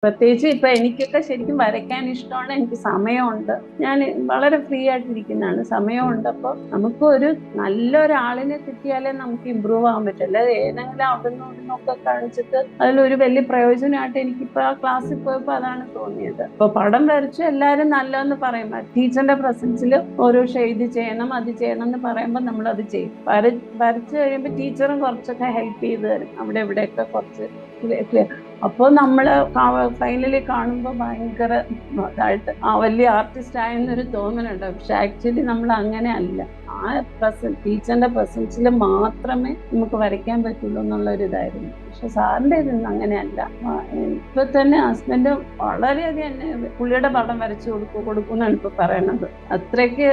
പ്രത്യേകിച്ച് ഇപ്പൊ എനിക്കൊക്കെ ശരിക്കും വരയ്ക്കാൻ ഇഷ്ടമാണ്, എനിക്ക് സമയമുണ്ട്, ഞാൻ വളരെ ഫ്രീ ആയിട്ടിരിക്കുന്നതാണ്, സമയമുണ്ട്. അപ്പൊ നമുക്ക് ഒരു നല്ലൊരാളിനെ കിട്ടിയാലേ നമുക്ക് ഇമ്പ്രൂവ് ആവാൻ പറ്റില്ല. ഏതെങ്കിലും അവിടുന്ന് ഇവിടുന്നൊക്കെ കാണിച്ചിട്ട് അതിലൊരു വലിയ പ്രയോജനമായിട്ട് എനിക്കിപ്പോ ആ ക്ലാസ്സിൽ പോയപ്പോ അതാണ് തോന്നിയത്. ഇപ്പൊ പടം വരച്ചു എല്ലാരും നല്ലതെന്ന് പറയും, ടീച്ചറിന്റെ പ്രസൻസിൽ ഓരോ ഷെയ്ഡ് ചെയ്യണം, അത് ചെയ്യണം എന്ന് പറയുമ്പോൾ നമ്മൾ അത് ചെയ്യും. വരച്ചു കഴിയുമ്പോൾ ടീച്ചറും കുറച്ചൊക്കെ ഹെൽപ്പ് ചെയ്ത് തരും, അവിടെ ഇവിടെയൊക്കെ കുറച്ച്. അപ്പോൾ നമ്മള് ഫൈനലി കാണുമ്പോൾ ഭയങ്കര ഇതായിട്ട് വലിയ ആർട്ടിസ്റ്റ് ആയെന്നൊരു തോന്നലുണ്ട്. പക്ഷെ ആക്ച്വലി നമ്മൾ അങ്ങനെ അല്ല. ആ ടീച്ചറിന്റെ പ്രസൻസിൽ മാത്രമേ നമുക്ക് വരയ്ക്കാൻ പറ്റുള്ളൂ എന്നുള്ളൊരു ഇതായിരുന്നു. പക്ഷെ സാറിന്റെ ഇതൊന്നും അങ്ങനെയല്ല. ഇപ്പൊ തന്നെ ഹസ്ബൻഡ് വളരെയധികം എന്നെ പുള്ളിയുടെ പടം വരച്ചു കൊടുക്കുമെന്നാണ് ഇപ്പൊ പറയണത്. അത്രയ്ക്ക്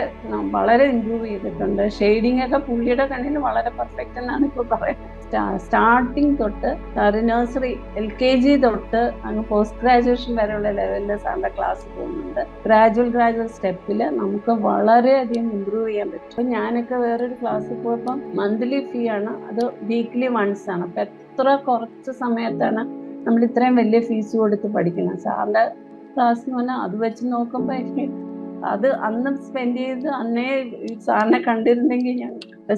വളരെ ഇമ്പ്രൂവ് ചെയ്തിട്ടുണ്ട്. ഷെയ്ഡിങ് ഒക്കെ പുള്ളിയുടെ കണ്ണിൽ വളരെ പെർഫെക്റ്റ് എന്നാണ് ഇപ്പൊ പറയുന്നത്. സ്റ്റാർട്ടിങ് തൊട്ട് നഴ്സറി LKG തൊട്ട് അങ്ങ് പോസ്റ്റ് ഗ്രാജുവേഷൻ വരെയുള്ള ലെവലിൽ സാറിന്റെ ക്ലാസ് പോകുന്നുണ്ട്. ഗ്രാജുവൽ സ്റ്റെപ്പില് നമുക്ക് വളരെയധികം ഇമ്പ്രൂവ് ചെയ്യാൻ പറ്റും. ഞാനൊക്കെ വേറൊരു ക്ലാസ്സിൽ പോയപ്പോൾ മന്ത്ലി ഫീ ആണ്, അത് വീക്ക്ലി വൺസ് ആണ്. അപ്പൊ എത്ര കുറച്ച് സമയത്താണ് നമ്മൾ ഇത്രയും വലിയ ഫീസ് കൊടുത്ത് പഠിക്കുന്നത്. സാറിന്റെ ക്ലാസ് എന്ന് പറഞ്ഞാൽ അത് വെച്ച് നോക്കുമ്പോ അത് അന്ന് സ്പെൻഡ് ചെയ്ത് അന്നേ സാറിനെ കണ്ടിരുന്നെങ്കിൽ ഞാൻ.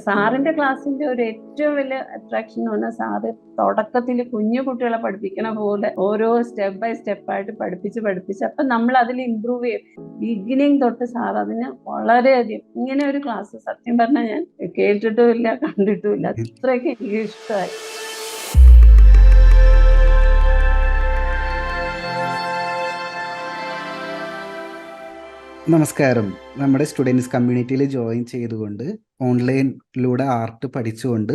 സാറിന്റെ ക്ലാസ്സിന്റെ ഒരു ഏറ്റവും വലിയ അട്രാക്ഷൻ എന്ന് പറഞ്ഞാൽ സാറ് തുടക്കത്തിൽ കുഞ്ഞു കുട്ടികളെ പഠിപ്പിക്കണ പോലെ ഓരോ സ്റ്റെപ്പ് ബൈ സ്റ്റെപ്പായിട്ട് പഠിപ്പിച്ച് അപ്പൊ നമ്മൾ അതിൽ ഇമ്പ്രൂവ് ചെയ്യും. ബിഗിനിങ് തൊട്ട് സാർ അതിന് വളരെയധികം, ഇങ്ങനെ ഒരു ക്ലാസ് സത്യം പറഞ്ഞാൽ ഞാൻ കേട്ടിട്ടുമില്ല കണ്ടിട്ടുമില്ല. അത്രയ്ക്ക് എനിക്ക് ഇഷ്ടമായി. നമസ്കാരം. നമ്മുടെ സ്റ്റുഡൻസ് കമ്മ്യൂണിറ്റിയിൽ ജോയിൻ ചെയ്തുകൊണ്ട് ഓൺലൈനിലൂടെ ആർട്ട് പഠിച്ചുകൊണ്ട്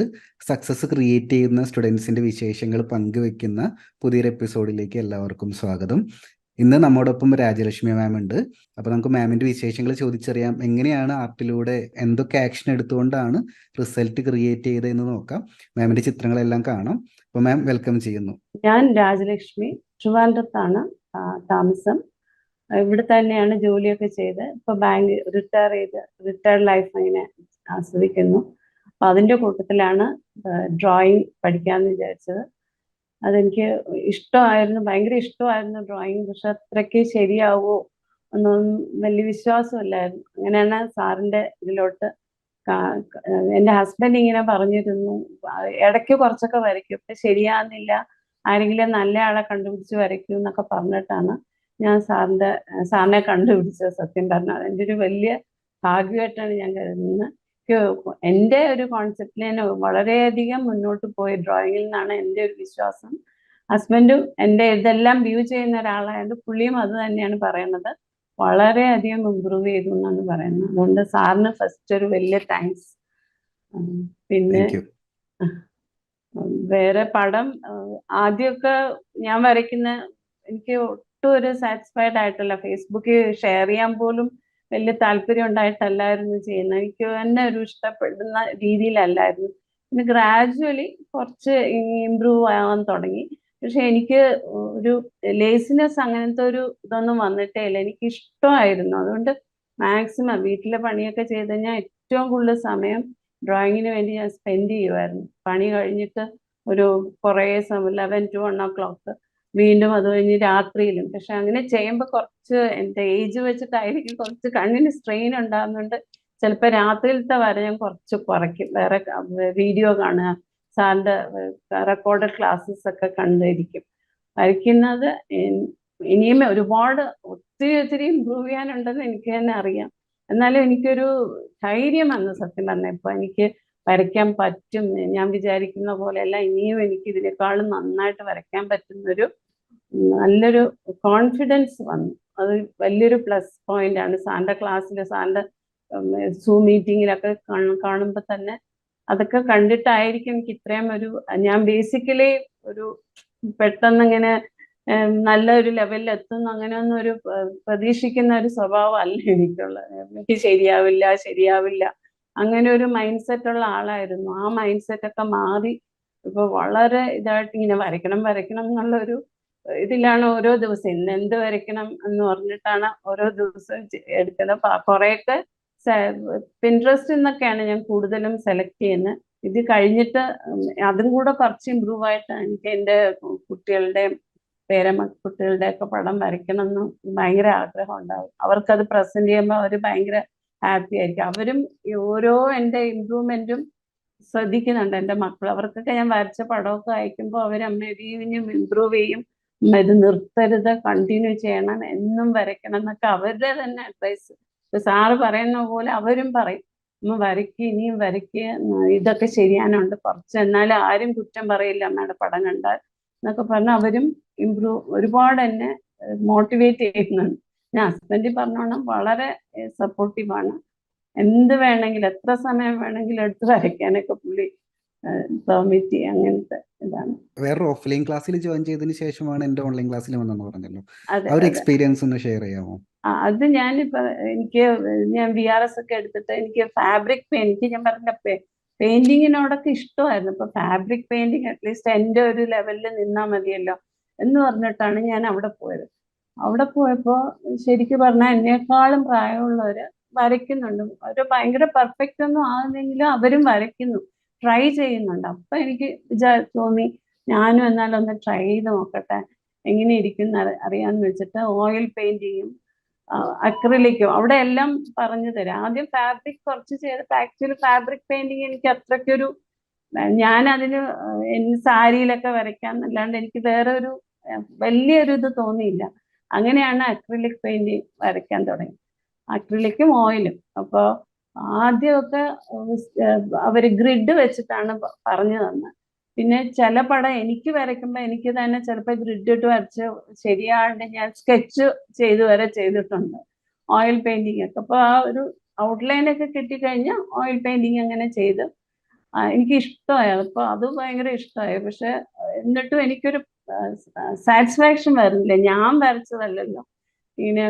സക്സസ് ക്രിയേറ്റ് ചെയ്യുന്ന സ്റ്റുഡൻസിൻ്റെ വിശേഷങ്ങൾ പങ്കുവെക്കുന്ന പുതിയൊരു എപ്പിസോഡിലേക്ക് എല്ലാവർക്കും സ്വാഗതം. ഇന്ന് നമ്മോടൊപ്പം രാജലക്ഷ്മി മാം ഉണ്ട്. അപ്പോൾ നമുക്ക് മാമിൻ്റെ വിശേഷങ്ങൾ ചോദിച്ചറിയാം. എങ്ങനെയാണ് ആർട്ടിലൂടെ എന്തൊക്കെ ആക്ഷൻ എടുത്തുകൊണ്ടാണ് റിസൾട്ട് ക്രിയേറ്റ് ചെയ്തതെന്ന് നോക്കാം. മാമിൻ്റെ ചിത്രങ്ങളെല്ലാം കാണാം. അപ്പോൾ മാം വെൽക്കം ചെയ്യുന്നു. ഞാൻ രാജലക്ഷ്മി, ട്രിവാൻഡ്രത്താണ് താമസം. ഇവിടെ തന്നെയാണ് ജോലിയൊക്കെ ചെയ്ത് ഇപ്പൊ ബാങ്ക് റിട്ടയർഡ് ലൈഫ് അങ്ങനെ ആസ്വദിക്കുന്നു. അപ്പൊ അതിന്റെ കൂട്ടത്തിലാണ് ഡ്രോയിങ് പഠിക്കാന്ന് വിചാരിച്ചത്. അതെനിക്ക് ഇഷ്ടമായിരുന്നു, ഭയങ്കര ഇഷ്ടമായിരുന്നു ഡ്രോയിങ്. പക്ഷെ അത്രയ്ക്ക് ശരിയാവോ എന്നൊന്നും വലിയ വിശ്വാസമില്ലായിരുന്നു. അങ്ങനെയാണ് സാറിന്റെ ഇതിലോട്ട് എന്റെ ഹസ്ബൻഡ് ഇങ്ങനെ പറഞ്ഞിരുന്നു, ഇടയ്ക്ക് കുറച്ചൊക്കെ വരയ്ക്കും, പക്ഷെ ശരിയാകുന്നില്ല, ആരെങ്കിലും നല്ല ആളെ കണ്ടുപിടിച്ച് വരയ്ക്കൂ എന്നൊക്കെ പറഞ്ഞിട്ടാണ് ഞാൻ സാറിനെ കണ്ടുപിടിച്ചത്. സത്യം പറഞ്ഞാൽ എൻ്റെ ഒരു വലിയ ഭാഗ്യമായിട്ടാണ് ഞാൻ കരുതുന്നത്. എൻ്റെ ഒരു കോൺസെപ്റ്റിൽ ഞാൻ വളരെയധികം മുന്നോട്ട് പോയി ഡ്രോയിങ്ങിൽ നിന്നാണ് എൻ്റെ ഒരു വിശ്വാസം. ഹസ്ബൻഡും എൻ്റെ ഇതെല്ലാം വ്യൂ ചെയ്യുന്ന ഒരാളായതുകൊണ്ട് പുള്ളിയും അത് തന്നെയാണ് പറയുന്നത്. വളരെയധികം ഇമ്പ്രൂവ് ചെയ്തു എന്നാണ് പറയുന്നത്. അതുകൊണ്ട് സാറിന് ഫസ്റ്റ് ഒരു വലിയ താങ്ക്സ്. പിന്നെ വേറെ പടം ആദ്യമൊക്കെ ഞാൻ വരയ്ക്കുന്ന എനിക്ക് ഒട്ടും ഒരു സാറ്റിസ്ഫൈഡ് ആയിട്ടല്ല, ഫേസ്ബുക്കിൽ ഷെയർ ചെയ്യാൻ പോലും വലിയ താല്പര്യം ഉണ്ടായിട്ടല്ലായിരുന്നു ചെയ്യുന്നത്. എനിക്ക് തന്നെ ഒരു ഇഷ്ടപ്പെടുന്ന രീതിയിലല്ലായിരുന്നു. പിന്നെ ഗ്രാജുവലി കുറച്ച് ഇമ്പ്രൂവ് ആവാൻ തുടങ്ങി. പക്ഷെ എനിക്ക് ഒരു ലേസിനെസ് അങ്ങനത്തെ ഒരു ഇതൊന്നും വന്നിട്ടേ ഇല്ല. എനിക്ക് ഇഷ്ടമായിരുന്നു. അതുകൊണ്ട് മാക്സിമം വീട്ടിലെ പണിയൊക്കെ ചെയ്ത് കഴിഞ്ഞാൽ ഏറ്റവും കൂടുതൽ സമയം ഡ്രോയിങ്ങിന് വേണ്ടി ഞാൻ സ്പെൻഡ് ചെയ്യുമായിരുന്നു. പണി കഴിഞ്ഞിട്ട് ഒരു കുറേ സമയം 11 to 1 o'clock, വീണ്ടും അത് കഴിഞ്ഞ് രാത്രിയിലും. പക്ഷെ അങ്ങനെ ചെയ്യുമ്പോൾ കുറച്ച് എൻ്റെ ഏജ് വെച്ചിട്ടായിരിക്കും കുറച്ച് കണ്ണിന് സ്ട്രെയിൻ ഉണ്ടാകുന്നുണ്ട്. ചിലപ്പോൾ രാത്രിയിലത്തെ വരെ ഞാൻ കുറച്ച് കുറയ്ക്കും. വേറെ വീഡിയോ കാണുക, സാറിൻ്റെ റെക്കോർഡഡ് ക്ലാസ്സസ് ഒക്കെ കണ്ടിരിക്കും. വരയ്ക്കുന്നത് ഇനിയും ഒരുപാട് ഒത്തിരി ഇമ്പ്രൂവ് ചെയ്യാനുണ്ടെന്ന് എനിക്ക് തന്നെ അറിയാം. എന്നാലും എനിക്കൊരു ധൈര്യം വന്നു സത്യം പറഞ്ഞാൽ. ഇപ്പൊ എനിക്ക് വരയ്ക്കാൻ പറ്റും, ഞാൻ വിചാരിക്കുന്ന പോലെയല്ല, ഇനിയും എനിക്ക് ഇതിനേക്കാളും നന്നായിട്ട് വരയ്ക്കാൻ പറ്റുന്നൊരു നല്ലൊരു കോൺഫിഡൻസ് വന്നു. അത് വലിയൊരു പ്ലസ് പോയിന്റ് ആണ്. സാറിന്റെ ക്ലാസ്സിൽ, സാറിന്റെ സൂം മീറ്റിങ്ങിലൊക്കെ കാണുമ്പോൾ തന്നെ അതൊക്കെ കണ്ടിട്ടായിരിക്കും എനിക്ക് ഇത്രയും ഒരു, ഞാൻ ബേസിക്കലി ഒരു പെട്ടെന്ന് ഇങ്ങനെ നല്ലൊരു ലെവലിൽ എത്തുന്നു അങ്ങനെയൊന്നും ഒരു പ്രതീക്ഷിക്കുന്ന ഒരു സ്വഭാവം അല്ല എനിക്കുള്ളത്. എനിക്ക് ശരിയാവില്ല അങ്ങനെ ഒരു മൈൻഡ് സെറ്റ് ഉള്ള ആളായിരുന്നു. ആ മൈൻഡ് സെറ്റ് ഒക്കെ മാറി ഇപ്പൊ വളരെ ഇതായിട്ട് ഇങ്ങനെ വരയ്ക്കണം എന്നുള്ള ഒരു ഇതിലാണ് ഓരോ ദിവസം. ഇന്ന് എന്ത് വരയ്ക്കണം എന്ന് പറഞ്ഞിട്ടാണ് ഓരോ ദിവസവും എടുക്കുന്നത്. കുറെയൊക്കെ പിൻട്രസ്റ്റ് എന്നൊക്കെയാണ് ഞാൻ കൂടുതലും സെലക്ട് ചെയ്യുന്നത്. ഇത് കഴിഞ്ഞിട്ട് അതും കൂടെ കുറച്ച് ഇമ്പ്രൂവ് ആയിട്ട് എനിക്ക് എൻ്റെ കുട്ടികളുടെ പേരക്കുട്ടികളുടെ ഒക്കെ പടം വരയ്ക്കണം എന്ന് ഭയങ്കര ആഗ്രഹം ഉണ്ടാവും. അവർക്കത് പ്രസന്റ് ചെയ്യുമ്പോൾ അവർ ഭയങ്കര ഹാപ്പി ആയിരിക്കും. അവരും ഈ ഓരോ എൻ്റെ ഇമ്പ്രൂവ്മെന്റും ശ്രദ്ധിക്കുന്നുണ്ട് എൻ്റെ മക്കൾ. അവർക്കൊക്കെ ഞാൻ വരച്ച പടമൊക്കെ അയക്കുമ്പോൾ അവരമ്മ ഇനിയും ഇമ്പ്രൂവ് ചെയ്യും, ഇത് നിർത്തരുത്, കണ്ടിന്യൂ ചെയ്യണം, എന്നും വരയ്ക്കണം എന്നൊക്കെ അവരുടെ തന്നെ അഡ്വൈസ്. സാറ് പറയുന്ന പോലെ അവരും പറയും, അമ്മ വരയ്ക്കുക, ഇനിയും വരയ്ക്കുക, ഇതൊക്കെ ശരിയാനുണ്ട് കുറച്ച്, എന്നാലും ആരും കുറ്റം പറയില്ല അമ്മയുടെ പടം കണ്ടാൽ എന്നൊക്കെ പറഞ്ഞ് അവരും ഒരുപാട് എന്നെ മോട്ടിവേറ്റ് ചെയ്യുന്നുണ്ട്. ഞാൻ ഹസ്ബൻഡ് പറഞ്ഞോണം വളരെ സപ്പോർട്ടീവാണ്. എന്ത് വേണമെങ്കിലും എത്ര സമയം വേണമെങ്കിലും എടുത്ത് വരയ്ക്കാനൊക്കെ പുള്ളി പെർമിറ്റ് ചെയ്യും. അങ്ങനത്തെ ഇതാണ്. വേറൊരു ഓഫ്ലൈൻ ക്ലാസ്സിൽ ജോയിൻ ചെയ്തതിന് ശേഷമാണ് എൻ്റെ ഓൺലൈൻ ക്ലാസ്സിൽ വന്നെന്ന് പറഞ്ഞല്ലോ. അതെ ആ ഒരു അതെ. എക്സ്പീരിയൻസ് ഒന്ന് ഷെയർ ചെയ്യാമോ? അത് ഞാൻ VRS ഒക്കെ എടുത്തിട്ട് എനിക്ക് ഫാബ്രിക് പെയിന്റ്, ഞാൻ പറഞ്ഞ പെയിന്റിങ്ങിനോടൊക്കെ ഇഷ്ടമായിരുന്നു. അപ്പൊ ഫാബ്രിക് പെയിന്റിങ് അറ്റ്ലീസ്റ്റ് എൻ്റെ ഒരു ലെവലിൽ നിന്നാൽ മതിയല്ലോ എന്ന് പറഞ്ഞിട്ടാണ് ഞാൻ അവിടെ പോയത്. അവിടെ പോയപ്പോൾ ശരിക്കും പറഞ്ഞാൽ എന്നെക്കാളും പ്രായമുള്ളവര് വരയ്ക്കുന്നുണ്ട്. അവര് ഭയങ്കര പെർഫെക്റ്റ് ഒന്നും ആകുന്നെങ്കിലും അവരും വരയ്ക്കുന്നു, ട്രൈ ചെയ്യുന്നുണ്ട്. അപ്പൊ എനിക്ക് തോന്നി ഞാനും എന്നാലൊന്ന് ട്രൈ ചെയ്ത് നോക്കട്ടെ, എങ്ങനെ ഇരിക്കും അറിയാന്ന് വെച്ചിട്ട് ഓയിൽ പെയിന്റിങ്ങും അക്രിലിക്കും അവിടെ എല്ലാം പറഞ്ഞു തരാം. ആദ്യം ഫാബ്രിക് കുറച്ച് ചെയ്തിട്ട്, ആക്ച്വലി ഫാബ്രിക് പെയിന്റിങ് എനിക്ക് അത്രയ്ക്കൊരു, ഞാൻ അതിന് സാരിയിലൊക്കെ വരയ്ക്കാന്നല്ലാണ്ട് എനിക്ക് വേറെ ഒരു വലിയൊരു ഇത് തോന്നിയില്ല. അങ്ങനെയാണ് അക്രിലിക് പെയിന്റിങ് വരയ്ക്കാൻ തുടങ്ങി, അക്രിലിക്കും ഓയിലും. അപ്പോൾ ആദ്യമൊക്കെ അവർ ഗ്രിഡ് വെച്ചിട്ടാണ് പറഞ്ഞു തന്നത്. പിന്നെ ചില പടം എനിക്ക് വരയ്ക്കുമ്പോൾ എനിക്ക് തന്നെ ചിലപ്പോൾ ഗ്രിഡ് ഇട്ട് വരച്ച് ശരിയാണ്ട് ഞാൻ സ്കെച്ച് വരെ ചെയ്തിട്ടുണ്ട് ഓയിൽ പെയിന്റിങ് ഒക്കെ. അപ്പോൾ ആ ഒരു ഔട്ട്ലൈനൊക്കെ കിട്ടിക്കഴിഞ്ഞാൽ ഓയിൽ പെയിന്റിങ് അങ്ങനെ ചെയ്ത് എനിക്ക് ഇഷ്ടമായി. അപ്പോൾ അത് ഭയങ്കര ഇഷ്ടമായി. പക്ഷെ എന്നിട്ടും എനിക്കൊരു സാറ്റിസ്ഫാക്ഷൻ വരുന്നില്ല. ഞാൻ വരച്ചതല്ലല്ലോ, ഇങ്ങനെ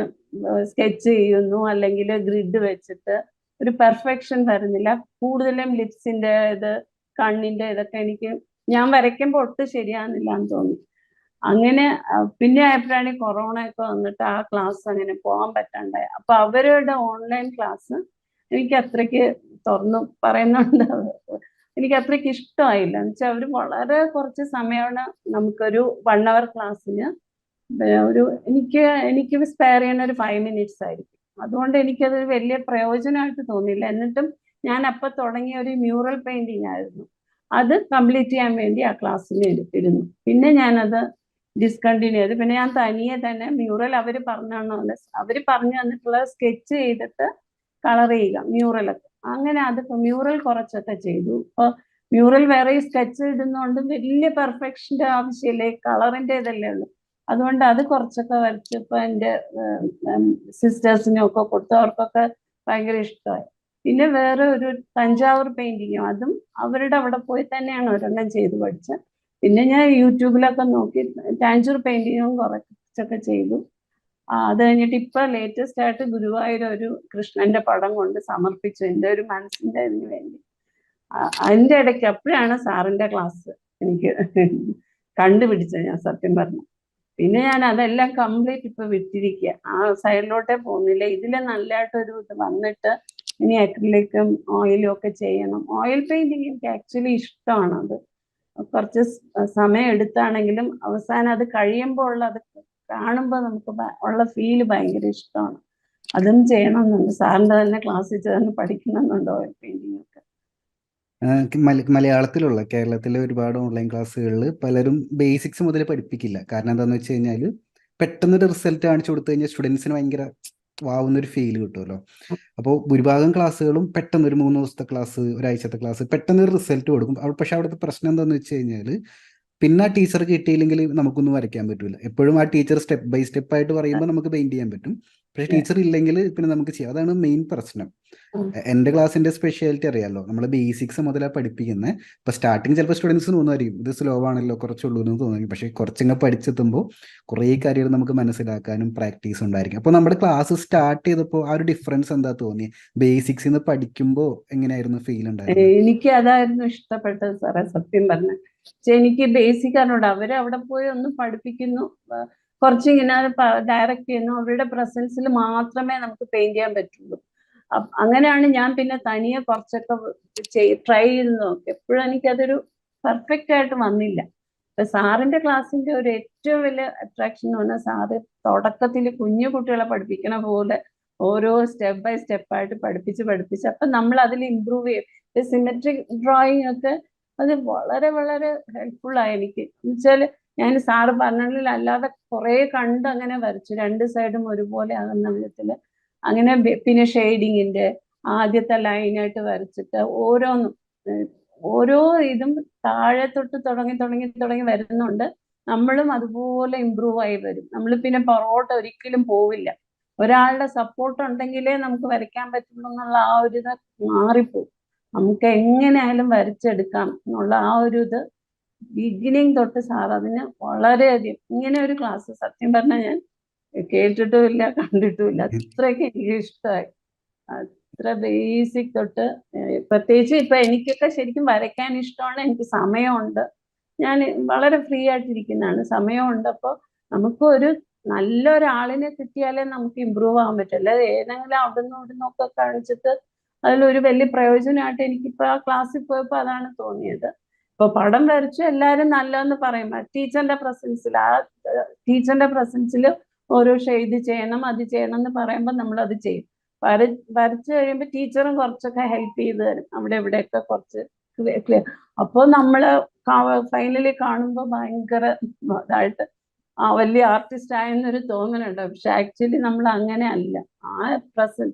സ്കെച്ച് ചെയ്യുന്നു അല്ലെങ്കിൽ ഗ്രിഡ് വെച്ചിട്ട് ഒരു പെർഫെക്ഷൻ വരുന്നില്ല. കൂടുതലും ലിപ്സിന്റെ ഇത്, കണ്ണിന്റെ ഇതൊക്കെ എനിക്ക് ഞാൻ വരയ്ക്കുമ്പോൾ ഒട്ടും ശരിയാകുന്നില്ല എന്ന് തോന്നി. അങ്ങനെ പിന്നെ ആയപ്പോഴാണ് കൊറോണ ഒക്കെ വന്നിട്ട് ആ ക്ലാസ് അങ്ങനെ പോകാൻ പറ്റാണ്ടായി. അപ്പൊ അവരുടെ ഓൺലൈൻ ക്ലാസ് എനിക്ക് അത്രയ്ക്ക് തുറന്നു പറയുന്നുണ്ട്, എനിക്ക് അത്രയ്ക്ക് ഇഷ്ടമായില്ല. എന്ന് വെച്ചാൽ അവർ വളരെ കുറച്ച് സമയമാണ് നമുക്കൊരു 1 hour ക്ലാസ്സിന് എനിക്ക് സ്പെയർ ചെയ്യുന്ന ഒരു 5 minutes ആയിരിക്കും. അതുകൊണ്ട് എനിക്കത് വലിയ പ്രയോജനമായിട്ട് തോന്നിയില്ല. എന്നിട്ടും ഞാൻ അപ്പൊ തുടങ്ങിയ ഒരു മ്യൂറൽ പെയിന്റിങ് ആയിരുന്നു, അത് കംപ്ലീറ്റ് ചെയ്യാൻ വേണ്ടി ആ ക്ലാസ്സിന് ഇരുന്നു. പിന്നെ ഞാനത് ഡിസ്കണ്ടിന്യൂ ചെയ്ത് പിന്നെ ഞാൻ തനിയെ തന്നെ മ്യൂറൽ അവർ പറഞ്ഞു തന്നിട്ടുള്ള സ്കെച്ച് ചെയ്തിട്ട് കളർ ചെയ്യുക മ്യൂറലൊക്കെ. അങ്ങനെ അത് മ്യൂറൽ കുറച്ചൊക്കെ ചെയ്തു. ഇപ്പൊ മ്യൂറൽ വേറെ സ്കെച്ച് ഇടുന്നതുകൊണ്ട് വലിയ പെർഫെക്ഷന്റെ ആവശ്യമില്ലേ, കളറിന്റെ ഇതല്ലേ ഉള്ളൂ. അതുകൊണ്ട് അത് കുറച്ചൊക്കെ വരച്ച് ഇപ്പൊ എൻ്റെ സിസ്റ്റേഴ്സിനും ഒക്കെ കൊടുത്തു, അവർക്കൊക്കെ ഭയങ്കര ഇഷ്ടമായി. പിന്നെ വേറെ ഒരു തഞ്ചാവൂർ പെയിന്റിങ്ങും, അതും അവരുടെ അവിടെ പോയി തന്നെയാണ് ഒരെണ്ണം ചെയ്ത് പഠിച്ചത്. പിന്നെ ഞാൻ യൂട്യൂബിലൊക്കെ നോക്കി താഞ്ചൂർ പെയിന്റിങ്ങും കുറച്ചൊക്കെ ചെയ്തു. അത് കഴിഞ്ഞിട്ട് ഇപ്പൊ ലേറ്റസ്റ്റ് ആയിട്ട് ഗുരുവായൂർ ഒരു കൃഷ്ണന്റെ പടം കൊണ്ട് സമർപ്പിച്ചു എൻ്റെ ഒരു മനസ്സിന്റെ ഇതിന് വേണ്ടി. അതിന്റെ ഇടയ്ക്ക് അപ്പോഴാണ് സാറിന്റെ ക്ലാസ് എനിക്ക് കണ്ടുപിടിച്ചത് ഞാൻ സത്യം പറഞ്ഞു. പിന്നെ ഞാൻ അതെല്ലാം കംപ്ലീറ്റ് ഇപ്പൊ വിട്ടിരിക്കുക, ആ സൈഡിലോട്ടേ പോകുന്നില്ല. ഇതിൽ നല്ലതായിട്ടൊരു ഇത് വന്നിട്ട് ഇനി അക്രിലിക്കും ഓയിലും ഒക്കെ ചെയ്യണം. ഓയിൽ പെയിന്റിങ് എനിക്ക് ആക്ച്വലി ഇഷ്ടമാണ്. അത് കുറച്ച് സമയം എടുത്താണെങ്കിലും അവസാനം അത് കഴിയുമ്പോൾ അത് കാണുമ്പോൾ നമുക്ക് ഉള്ള ഫീല് ഭയങ്കര ഇഷ്ടമാണ്. അതും ചെയ്യണമെന്നുണ്ട്. സാറിന്റെ തന്നെ ക്ലാസ്സിൽ ചേർന്ന് പഠിക്കണമെന്നുണ്ട് ഓയിൽ പെയിന്റിങ് ഒക്കെ. മലയാളത്തിലുള്ള കേരളത്തിലെ ഒരുപാട് ഓൺലൈൻ ക്ലാസ്സുകളിൽ പലരും ബേസിക്സ് മുതൽ പഠിപ്പിക്കില്ല. കാരണം എന്താണെന്ന് വെച്ച് കഴിഞ്ഞാൽ പെട്ടെന്നൊരു റിസൾട്ട് കാണിച്ചു കൊടുത്തു കഴിഞ്ഞാൽ സ്റ്റുഡൻസിന് ഭയങ്കര വാവുന്നൊരു ഫീൽ കിട്ടുമല്ലോ. അപ്പോൾ ഭൂരിഭാഗം ക്ലാസ്സുകളും പെട്ടെന്ന് ഒരു 3 ദിവസത്തെ ക്ലാസ്, ഒരാഴ്ചത്തെ ക്ലാസ്, പെട്ടെന്നൊരു റിസൾട്ട് കൊടുക്കും. പക്ഷെ അവിടുത്തെ പ്രശ്നം എന്താണെന്ന് വെച്ച് കഴിഞ്ഞാൽ പിന്നെ ആ ടീച്ചർ കിട്ടിയില്ലെങ്കിൽ നമുക്കൊന്നും വരയ്ക്കാൻ പറ്റില്ല. എപ്പോഴും ആ ടീച്ചർ സ്റ്റെപ്പ് ബൈ സ്റ്റെപ്പ് ആയിട്ട് പറയുമ്പോൾ നമുക്ക് പെയിന്റ് ചെയ്യാൻ പറ്റും. പക്ഷെ ടീച്ചർ ഇല്ലെങ്കിൽ പിന്നെ നമുക്ക് ചെയ്യാം. അതാണ് മെയിൻ പ്രശ്നം. എൻ്റെ ക്ലാസ്സിന്റെ സ്പെഷ്യാലിറ്റി അറിയാമല്ലോ, നമ്മൾ ബേസിക്സ് മുതലാണ് പഠിപ്പിക്കുന്നത്. ഇപ്പൊ സ്റ്റാർട്ടിങ് ചിലപ്പോൾ സ്റ്റുഡൻസിന് തോന്നുമായിരിക്കും ഇത് സ്ലോ ആണല്ലോ, കുറച്ചുള്ളൂ എന്ന് തോന്നി. പക്ഷെ കുറച്ചിങ്ങ് പഠിച്ചെത്തുമ്പോൾ കുറേ കാര്യങ്ങൾ നമുക്ക് മനസ്സിലാക്കാനും പ്രാക്ടീസ് ഉണ്ടായിരിക്കും. അപ്പോൾ നമ്മുടെ ക്ലാസ് സ്റ്റാർട്ട് ചെയ്തപ്പോൾ ആ ഒരു ഡിഫറൻസ് എന്താ തോന്നി? ബേസിക്സ് നിന്ന് പഠിക്കുമ്പോൾ എങ്ങനെയായിരുന്നു ഫീൽ ഉണ്ടായിരുന്നത്? എനിക്ക് അതായിരുന്നു ഇഷ്ടപ്പെട്ടത് സാറേ, സത്യം പറഞ്ഞ. എനിക്ക് ബേസിക് അറിഞ്ഞൂടാ, അവര് അവിടെ പോയി ഒന്ന് പഠിപ്പിക്കുന്നു, കുറച്ചിങ്ങനെ ഡയറക്റ്റ് ചെയ്യുന്നു. അവരുടെ പ്രസൻസിൽ മാത്രമേ നമുക്ക് പെയിന്റ് ചെയ്യാൻ പറ്റുള്ളൂ. അങ്ങനെയാണ് ഞാൻ പിന്നെ തനിയെ കുറച്ചൊക്കെ ട്രൈ ചെയ്ത് നോക്കി. എപ്പോഴും എനിക്കതൊരു പെർഫെക്റ്റ് ആയിട്ട് വന്നില്ല. സാറിന്റെ ക്ലാസ്സിന്റെ ഒരു ഏറ്റവും വലിയ അട്രാക്ഷൻ എന്ന് പറഞ്ഞാൽ സാറ് തുടക്കത്തിൽ കുഞ്ഞു കുട്ടികളെ പഠിപ്പിക്കണ പോലെ ഓരോ സ്റ്റെപ്പ് ബൈ സ്റ്റെപ്പ് ആയിട്ട് പഠിപ്പിച്ച് അപ്പൊ നമ്മൾ അതിൽ ഇമ്പ്രൂവ് ചെയ്യും. സിമെട്രിക് ഡ്രോയിങ് ഒക്കെ അത് വളരെ വളരെ ഹെൽപ്ഫുൾ ആയി എനിക്ക്. എന്നുവെച്ചാൽ ഞാൻ സാറ് പറഞ്ഞതിൽ അല്ലാതെ കുറെ കണ്ട് അങ്ങനെ വരച്ചു, രണ്ട് സൈഡും ഒരുപോലെ ആകുന്ന വിധത്തില്. അങ്ങനെ പിന്നെ ഷെയ്ഡിങ്ങിന്റെ ആദ്യത്തെ ലൈനായിട്ട് വരച്ചിട്ട് ഓരോന്നും ഓരോ ഇതും താഴെ തൊട്ട് തുടങ്ങി വരുന്നുണ്ട്. നമ്മളും അതുപോലെ ഇമ്പ്രൂവ് ആയി വരും. നമ്മൾ പിന്നെ പുറകോട്ട് ഒരിക്കലും പോവില്ല. ഒരാളുടെ സപ്പോർട്ട് ഉണ്ടെങ്കിലേ നമുക്ക് വരയ്ക്കാൻ പറ്റുള്ളൂ എന്നുള്ള ആ ഒരു ഇത് മാറിപ്പോവും. നമുക്ക് എങ്ങനെയായാലും വരച്ചെടുക്കാം എന്നുള്ള ആ ഒരു ഇത് ബിഗിനിങ് തൊട്ട് സാർ അതിന് വളരെയധികം ഇങ്ങനെ ഒരു ക്ലാസ് സത്യം പറഞ്ഞാൽ ഞാൻ കേട്ടിട്ടുമില്ല, കണ്ടിട്ടുമില്ല. അത്രയ്ക്ക് എനിക്ക് ഇഷ്ടമായി. അത്ര ബേസിക് തൊട്ട് പ്രത്യേകിച്ച് ഇപ്പൊ എനിക്കൊക്കെ ശരിക്കും വരയ്ക്കാൻ ഇഷ്ടമാണ്, എനിക്ക് സമയമുണ്ട്, ഞാൻ വളരെ ഫ്രീ ആയിട്ടിരിക്കുന്നതാണ്, സമയമുണ്ട്. അപ്പോൾ നമുക്ക് ഒരു നല്ലൊരാളിനെ കിട്ടിയാലേ നമുക്ക് ഇമ്പ്രൂവ് ആവാൻ പറ്റില്ല. ഏതെങ്കിലും അവിടുന്ന് ഇവിടുന്നൊക്കെ കാണിച്ചിട്ട് അതിലൊരു വലിയ പ്രയോജനമായിട്ട് എനിക്കിപ്പോ ആ ക്ലാസ്സിൽ പോയപ്പോ അതാണ് തോന്നിയത്. ഇപ്പൊ പടം വരച്ചു എല്ലാരും നല്ലതെന്ന് പറയും, ടീച്ചറിന്റെ പ്രസൻസിൽ ഓരോ ഷെയ്ഡ് ചെയ്യണം, അത് ചെയ്യണം എന്ന് പറയുമ്പോൾ നമ്മൾ അത് ചെയ്യും. വരച്ചു കഴിയുമ്പോൾ ടീച്ചറും കുറച്ചൊക്കെ ഹെൽപ്പ് ചെയ്ത് തരും, അവിടെ ഇവിടെയൊക്കെ കുറച്ച് ക്ലിയർ. അപ്പോൾ നമ്മള് ഫൈനലി കാണുമ്പോൾ ഭയങ്കര ഇതായിട്ട് വലിയ ആർട്ടിസ്റ്റ് ആയെന്നൊരു തോന്നലുണ്ട്. പക്ഷെ ആക്ച്വലി നമ്മൾ അങ്ങനെ അല്ല. ആ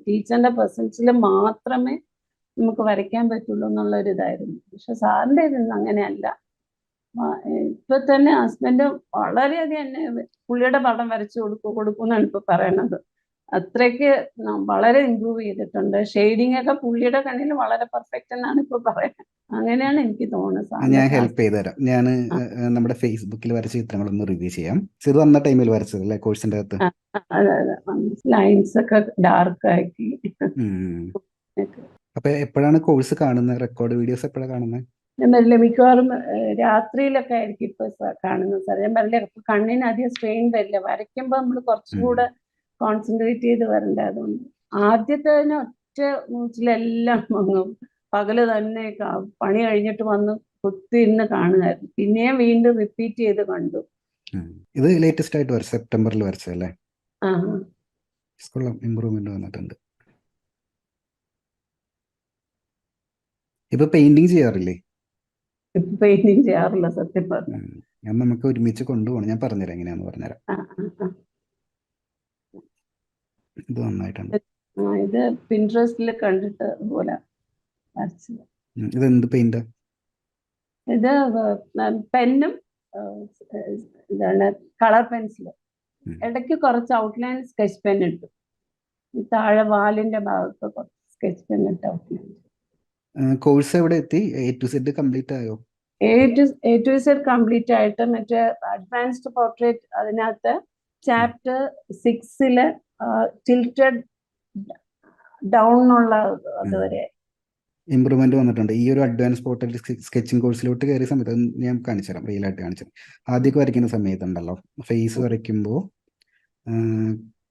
ടീച്ചറിന്റെ പ്രസൻസിൽ മാത്രമേ നമുക്ക് വരയ്ക്കാൻ പറ്റുള്ളൂ എന്നുള്ള ഒരു ഇതായിരുന്നു. പക്ഷെ സാറിന്റെ ഇതൊന്നും അങ്ങനെയല്ല. ഇപ്പൊ തന്നെ ഹസ്ബൻഡ് വളരെയധികം എന്നെ പുള്ളിയുടെ പടം വരച്ചു കൊടുക്കുമെന്നാണ് ഇപ്പൊ പറയണത്. അത്രയ്ക്ക് വളരെ ഇമ്പ്രൂവ് ചെയ്തിട്ടുണ്ട്. ഷെയ്ഡിങ് ഒക്കെ പുള്ളിയുടെ കണ്ണിൽ വളരെ പെർഫെക്റ്റ് എന്നാണ് ഇപ്പൊ പറയുന്നത്. അങ്ങനെയാണ് എനിക്ക് തോന്നുന്നത്. ഞാൻ ഹെൽപ്പ് ചെയ്ത് തരാം. ഞാൻ നമ്മുടെ ഫേസ്ബുക്കിൽ വരച്ച ചിത്രങ്ങളൊന്ന് റിവ്യൂ ചെയ്യാം. ഇത് വന്ന ടൈമിൽ വരച്ചത് അല്ലേ കോഴ്സിന്റെ അകത്ത്? അതെ അതെ, ലൈൻസ് ഒക്കെ ഡാർക്ക് ആക്കി. അപ്പൊ എപ്പോഴാണ് കോഴ്സ് കാണുന്നത്? റെക്കോർഡ് വീഡിയോസ് എപ്പോഴാണ് കാണുന്നത്? ഞാൻ വരില്ല, മിക്കവാറും രാത്രിയിലൊക്കെ ആയിരിക്കും ഇപ്പൊ കാണുന്നത് സാർ. ഞാൻ വരില്ല, കണ്ണിന് അധികം സ്ട്രെയിൻ വരില്ല. വരയ്ക്കുമ്പോ നമ്മൾ കുറച്ചും കൂടെ കോൺസെൻട്രേറ്റ് ചെയ്ത് വരണ്ടേ. അതുകൊണ്ട് ആദ്യത്തെ തന്നെ ഒറ്റ മൂച്ചിലെല്ലാം വാങ്ങും. പകല് തന്നെ പണി കഴിഞ്ഞിട്ട് വന്ന് കുത്തി ഇന്ന് കാണുമായിരുന്നു. പിന്നെയും വീണ്ടും റിപ്പീറ്റ് ചെയ്ത് കണ്ടു. ഇത് ലേറ്റസ്റ്റ് ആയിട്ട് വരച്ച സെപ്റ്റംബറിൽ വരച്ചല്ലേ? സ്കൂളിൽ ഇമ്പ്രൂവ്മെന്റ് വന്നിട്ടുണ്ട്. ഇപ്പൊ പെയിന്റിങ് ചെയ്യാറില്ലേ? പെയിന്റിങ് ചെയ്യാറില്ല സത്യം പറഞ്ഞു. ഞാൻ നമുക്ക് ഒരുമിച്ച് കൊണ്ടുപോകണം. ഞാൻ പറഞ്ഞുതരാം എങ്ങനെയാന്ന് പറഞ്ഞുതരാം. ഇത് നന്നായിട്ടുണ്ട്. ഇത് പിൻട്രസ്റ്റിൽ കണ്ടിട്ട് അതുപോലെ വരച്ചത്. ഇത് എന്ത് പെയിന്റാ? ഇത് പെന്നും ഇതാണ് കളർ പെൻസില്. ഇടയ്ക്ക് കുറച്ച് ഔട്ട്ലൈൻ സ്കെച്ച് പെൻ ഇട്ടു. താഴെ വാലിന്റെ ഭാഗത്ത് കുറച്ച് സ്കെച്ച് പെൻ ഇട്ട് ഔട്ട്ലൈൻ. കോഴ്സ് എവിടെ എത്തി? A to Z കംപ്ലീറ്റ് ആയോ? A to Z കംപ്ലീറ്റ് ആയിട്ട് മറ്റേ അഡ്വാൻസ്ഡ് പോർട്രേറ്റ് അതിനകത്ത് ചാപ്റ്റർ 6 ടിൽറ്റഡ് ഡൗൺ ഉള്ള അതുവരെ ഇമ്പ്രൂവ്മെന്റ് വന്നിട്ടുണ്ട്. ഈ ഒരു അഡ്വാൻസ് പോർട്രേറ്റ് സ്കെച്ചിങ് കോഴ്സിലോട്ട് കയറിയ സമയത്ത് ഞാൻ കാണിച്ചു തരാം, റിയലായിട്ട് കാണിച്ചു തരാം. ആദ്യമൊക്കെ വരയ്ക്കുന്ന സമയത്തുണ്ടല്ലോ, ഫേസ് വരയ്ക്കുമ്പോൾ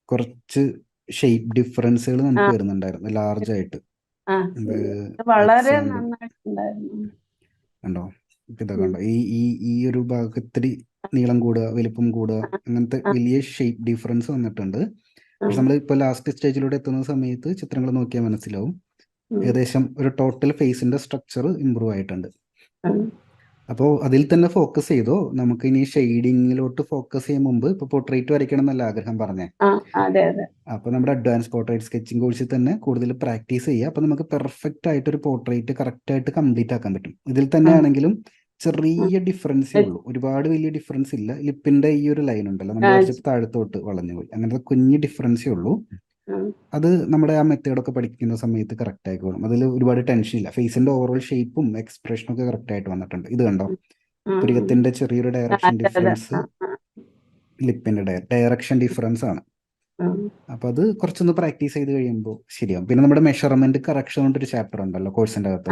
കുറച്ച് ഷേപ്പ് ഡിഫറൻസുകൾ നമുക്ക് വരുന്നുണ്ടായിരുന്നു ലാർജ് ആയിട്ട്. വളരെ നന്നായിട്ടുണ്ടായിരുന്നു. കണ്ടോ? ഇതൊക്കെ കണ്ടോ? ഈ ഒരു ഭാഗത്ത് ഇത്തിരി നീളം കൂടുക, വലിപ്പം കൂടുക, അങ്ങനത്തെ വലിയ ഷേപ്പ് ഡിഫറൻസ് വന്നിട്ടുണ്ട്. പക്ഷെ നമ്മൾ ഇപ്പൊ ലാസ്റ്റ് സ്റ്റേജിലൂടെ എത്തുന്ന സമയത്ത് ചിത്രങ്ങൾ നോക്കിയാൽ മനസ്സിലാവും ഏകദേശം ഒരു ടോട്ടൽ ഫേസിന്റെ സ്ട്രക്ചർ ഇമ്പ്രൂവ് ആയിട്ടുണ്ട്. അപ്പോൾ അതിൽ തന്നെ ഫോക്കസ് ചെയ്തോ. നമുക്ക് ഇനി ഷെയ്ഡിങ്ങിലോട്ട് ഫോക്കസ് ചെയ്യാൻ മുമ്പ് ഇപ്പൊ പോർട്രേറ്റ് വരയ്ക്കണം എന്നല്ല ആഗ്രഹം പറഞ്ഞേ. അപ്പൊ നമ്മുടെ അഡ്വാൻസ് പോർട്രേറ്റ് സ്കെച്ചിങ് കോഴ്സിൽ തന്നെ കൂടുതൽ പ്രാക്ടീസ് ചെയ്യുക. അപ്പൊ നമുക്ക് പെർഫെക്റ്റ് ആയിട്ട് ഒരു പോർട്രേറ്റ് കറക്റ്റ് ആയിട്ട് കംപ്ലീറ്റ് ആക്കാൻ പറ്റും. ഇതിൽ തന്നെ ആണെങ്കിലും ചെറിയ ഡിഫറൻസേ ഉള്ളൂ, ഒരുപാട് വലിയ ഡിഫറൻസ് ഇല്ല. ലിപ്പിന്റെ ഈ ഒരു ലൈൻ ഉണ്ടല്ലോ, നമ്മൾ താഴത്തോട്ട് വളഞ്ഞു പോയി, അങ്ങനത്തെ കുഞ്ഞ് ഡിഫറൻസേ ഉള്ളൂ. അത് നമ്മുടെ ആ മെത്തേഡൊക്കെ പഠിക്കുന്ന സമയത്ത് കറക്റ്റ് ആയിക്കോളും. അതിൽ ഒരുപാട് ടെൻഷൻ ഇല്ല. ഫേസിന്റെ ഓവറോൾ ഷേപ്പും എക്സ്പ്രഷനും ഒക്കെ കറക്റ്റ് ആയിട്ട് വന്നിട്ടുണ്ട്. ഇത് കണ്ടോ? പുരികത്തിന്റെ ചെറിയൊരു ഡയറക്ഷൻ ഡിഫറൻസ്, ലിപ്പിന്റെ ഡയറക്ഷൻ ഡിഫറൻസ് ആണ്. അപ്പൊ അത് കുറച്ചൊന്ന് പ്രാക്ടീസ് ചെയ്ത് കഴിയുമ്പോൾ ശരിയാവും. പിന്നെ നമ്മുടെ മെഷർമെന്റ് കറക്ഷൻ കൊണ്ടൊരു ചാപ്റ്റർ ഉണ്ടല്ലോ കോഴ്സിന്റെ അകത്ത്,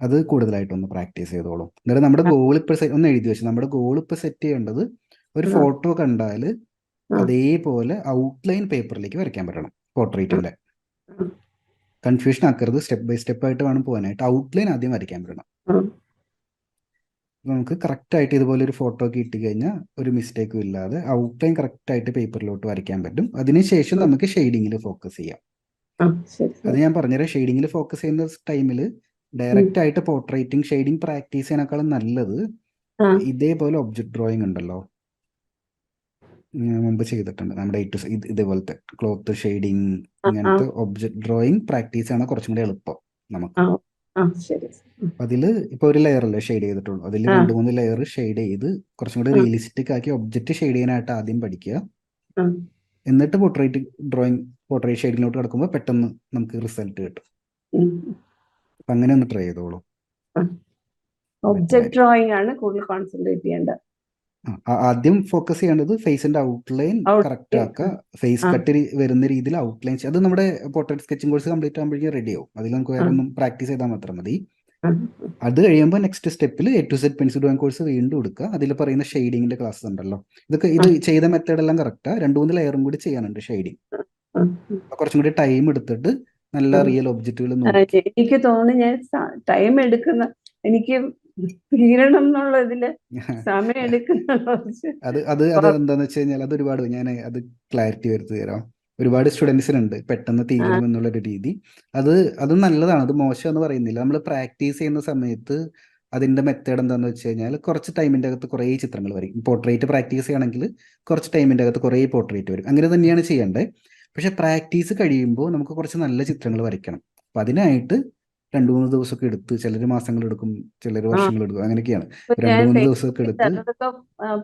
അത് കൂടുതലായിട്ടൊന്ന് പ്രാക്ടീസ് ചെയ്തോളൂ. എന്നിട്ട് നമ്മുടെ ഗോൾ ഇപ്പൊ ഒന്ന് എഴുതി വെച്ചു. നമ്മുടെ ഗോൾ ഇപ്പൊ സെറ്റ് ചെയ്യേണ്ടത് ഒരു ഫോട്ടോ കണ്ടാൽ അതേപോലെ ഔട്ട്ലൈൻ പേപ്പറിലേക്ക് വരയ്ക്കാൻ പറ്റണം. പോർട്രേറ്റിന്റെ കൺഫ്യൂഷൻ ആക്കരുത്. സ്റ്റെപ്പ് ബൈ സ്റ്റെപ്പ് ആയിട്ട് വേണം പോകാനായിട്ട്. ഔട്ട്ലൈൻ ആദ്യം വരയ്ക്കാൻ പറ്റണം. നമുക്ക് കറക്റ്റായിട്ട് ഇതുപോലെ ഒരു ഫോട്ടോ ഒക്കെ ഇട്ട് കഴിഞ്ഞാൽ ഒരു മിസ്റ്റേക്കും ഇല്ലാതെ ഔട്ട്ലൈൻ കറക്റ്റായിട്ട് പേപ്പറിലോട്ട് വരയ്ക്കാൻ പറ്റും. അതിനുശേഷം ആ, നമുക്ക് ഷെയ്ഡിങ്ങിൽ ഫോക്കസ് ചെയ്യാം. ആ, ശരി അത് ശരി. ഞാൻ പറഞ്ഞുതരാം. ഷെയ്ഡിങ്ങിൽ ഫോക്കസ് ചെയ്യുന്ന ടൈമിൽ ഉം. ഡയറക്റ്റ് ആയിട്ട് പോർട്രേറ്റിംഗ് ഷെയ്ഡിങ് പ്രാക്ടീസ് ചെയ്യാനേക്കാളും നല്ലത് ആ, ഇതേപോലെ ഒബ്ജക്ട് ഡ്രോയിങ് ഉണ്ടല്ലോ, ഞാൻ മുമ്പ് ചെയ്തിട്ടുണ്ട് നമ്മുടെ ഇതേപോലത്തെ ക്ലോത്ത് ഷെയ്ഡിങ്, ആ, ആ, ഇങ്ങനത്തെ ഒബ്ജക്ട് ഡ്രോയിങ് പ്രാക്ടീസ് ചെയ്യണ കുറച്ചും കൂടി എളുപ്പം നമുക്ക്. ആ, ആ, ശരി ശരി. അതിൽ ഇപ്പോൾ ഒരു ലെയർ അല്ലേ ഷെയ്ഡ് ചെയ്തിട്ടുള്ളൂ, അതിൽ ആ, 2-3 ലെയർ ഷെയ്ഡ് ചെയ്ത് കുറച്ചും കൂടി ആ, റിയലിസ്റ്റിക് ആക്കി ഒബ്ജക്റ്റ് ഷെയ്ഡ് ചെയ്യാനായിട്ട് ആദ്യം പഠിക്കുക. ആ, എന്നിട്ട് പോർട്രേറ്റ് ഷെയ്ഡിങ്ങിലോട്ട് കിടക്കുമ്പോൾ പെട്ടെന്ന് നമുക്ക് റിസൾട്ട് കിട്ടും. ഉം. അപ്പം അങ്ങനെ ഒന്ന് ട്രൈ ചെയ്തോളൂ, ആ. ബെറ്റർ ഒബ്ജക്ട് ആയിരിക്കും. ഡ്രോയിങ് ആണ് കൂടുതൽ കോൺസെൻട്രേറ്റ് ചെയ്യേണ്ടത്. ആദ്യം ഫോക്കസ് ചെയ്യേണ്ടത് ഫേസിന്റെ ഔട്ട്ലൈൻ കറക്റ്റ് ഔട്ട്ലൈൻ. ആക്കുക. ഫേസ് ആ, കട്ട് വരുന്ന രീതിയിൽ ഔട്ട്ലൈൻ അത് നമ്മുടെ പോർട്രേറ്റ് സ്കെച്ചിങ് കോഴ്സ് കംപ്ലീറ്റ് ആകുമ്പോഴേക്കും റെഡി ആവും. അതിൽ നമുക്ക് ആ, വേറെ ഒന്നും പ്രാക്ടീസ് ചെയ്താൽ മാത്രം മതി. ആ, അത് കഴിയുമ്പോൾ നെക്സ്റ്റ് സ്റ്റെപ്പിൽ A to Z pencil drawing course വീണ്ടും എടുക്കുക. അതിൽ പറയുന്ന ഷെയ്ഡിങ്ങിന്റെ ക്ലാസ് ഉണ്ടല്ലോ, ആ, ഇത് ചെയ്ത മെത്തേഡ് എല്ലാം കറക്റ്റാ. 2-3 ലെയറും കൂടി ചെയ്യാനുണ്ട് ഷെയ്ഡിങ്. ആ, കുറച്ചും കൂടി ടൈം എടുത്തിട്ട് നല്ല ആ. റിയൽ ഒബ്ജക്റ്റുകൾ ആ, നോക്കി. എനിക്ക് തോന്നുന്നു ഞാൻ ടൈം എടുക്കുന്ന, എനിക്ക് തീരണം എന്നുള്ള ഇതില് സമയം എടുക്കുന്ന കുറച്ച് അത് അത് അത് എന്താന്ന് വെച്ച് കഴിഞ്ഞാൽ അത് ഒരുപാട് ഞാൻ അത് ക്ലാരിറ്റി വരുത്തി തരാം. ഒരുപാട് സ്റ്റുഡൻസിനുണ്ട് പെട്ടെന്ന് ആ, തീരണം എന്നുള്ളൊരു രീതി. അത് അത് നല്ലതാണ്, അത് മോശം എന്ന് പറയുന്നില്ല. നമ്മൾ പ്രാക്ടീസ് ചെയ്യുന്ന സമയത്ത് അതിന്റെ മെത്തേഡ് എന്താന്ന് വെച്ച് കഴിഞ്ഞാൽ കുറച്ച് ടൈമിന്റെ അകത്ത് കുറേ ചിത്രങ്ങൾ വരും. പോർട്രേറ്റ് പ്രാക്ടീസ് ചെയ്യണമെങ്കിൽ കുറച്ച് ടൈമിന്റെ അകത്ത് കുറേ പോർട്രേറ്റ് വരും. അങ്ങനെ തന്നെയാണ് ചെയ്യേണ്ടത്. പക്ഷെ പ്രാക്ടീസ് കഴിയുമ്പോൾ നമുക്ക് കുറച്ച് നല്ല ചിത്രങ്ങൾ വരയ്ക്കണം. അപ്പം അതിനായിട്ട് 2-3 ദിവസമൊക്കെ എടുത്ത്, ചിലർ മാസങ്ങൾ എടുക്കും, ചിലർ ആ. വർഷങ്ങൾ എടുക്കും, അങ്ങനെയൊക്കെയാണ്. ഇപ്പൊ ഞാൻ 2-3 ദിവസമൊക്കെ ഫേസ്ബുക്കിൽ എടുത്ത് ചിലതൊക്കെ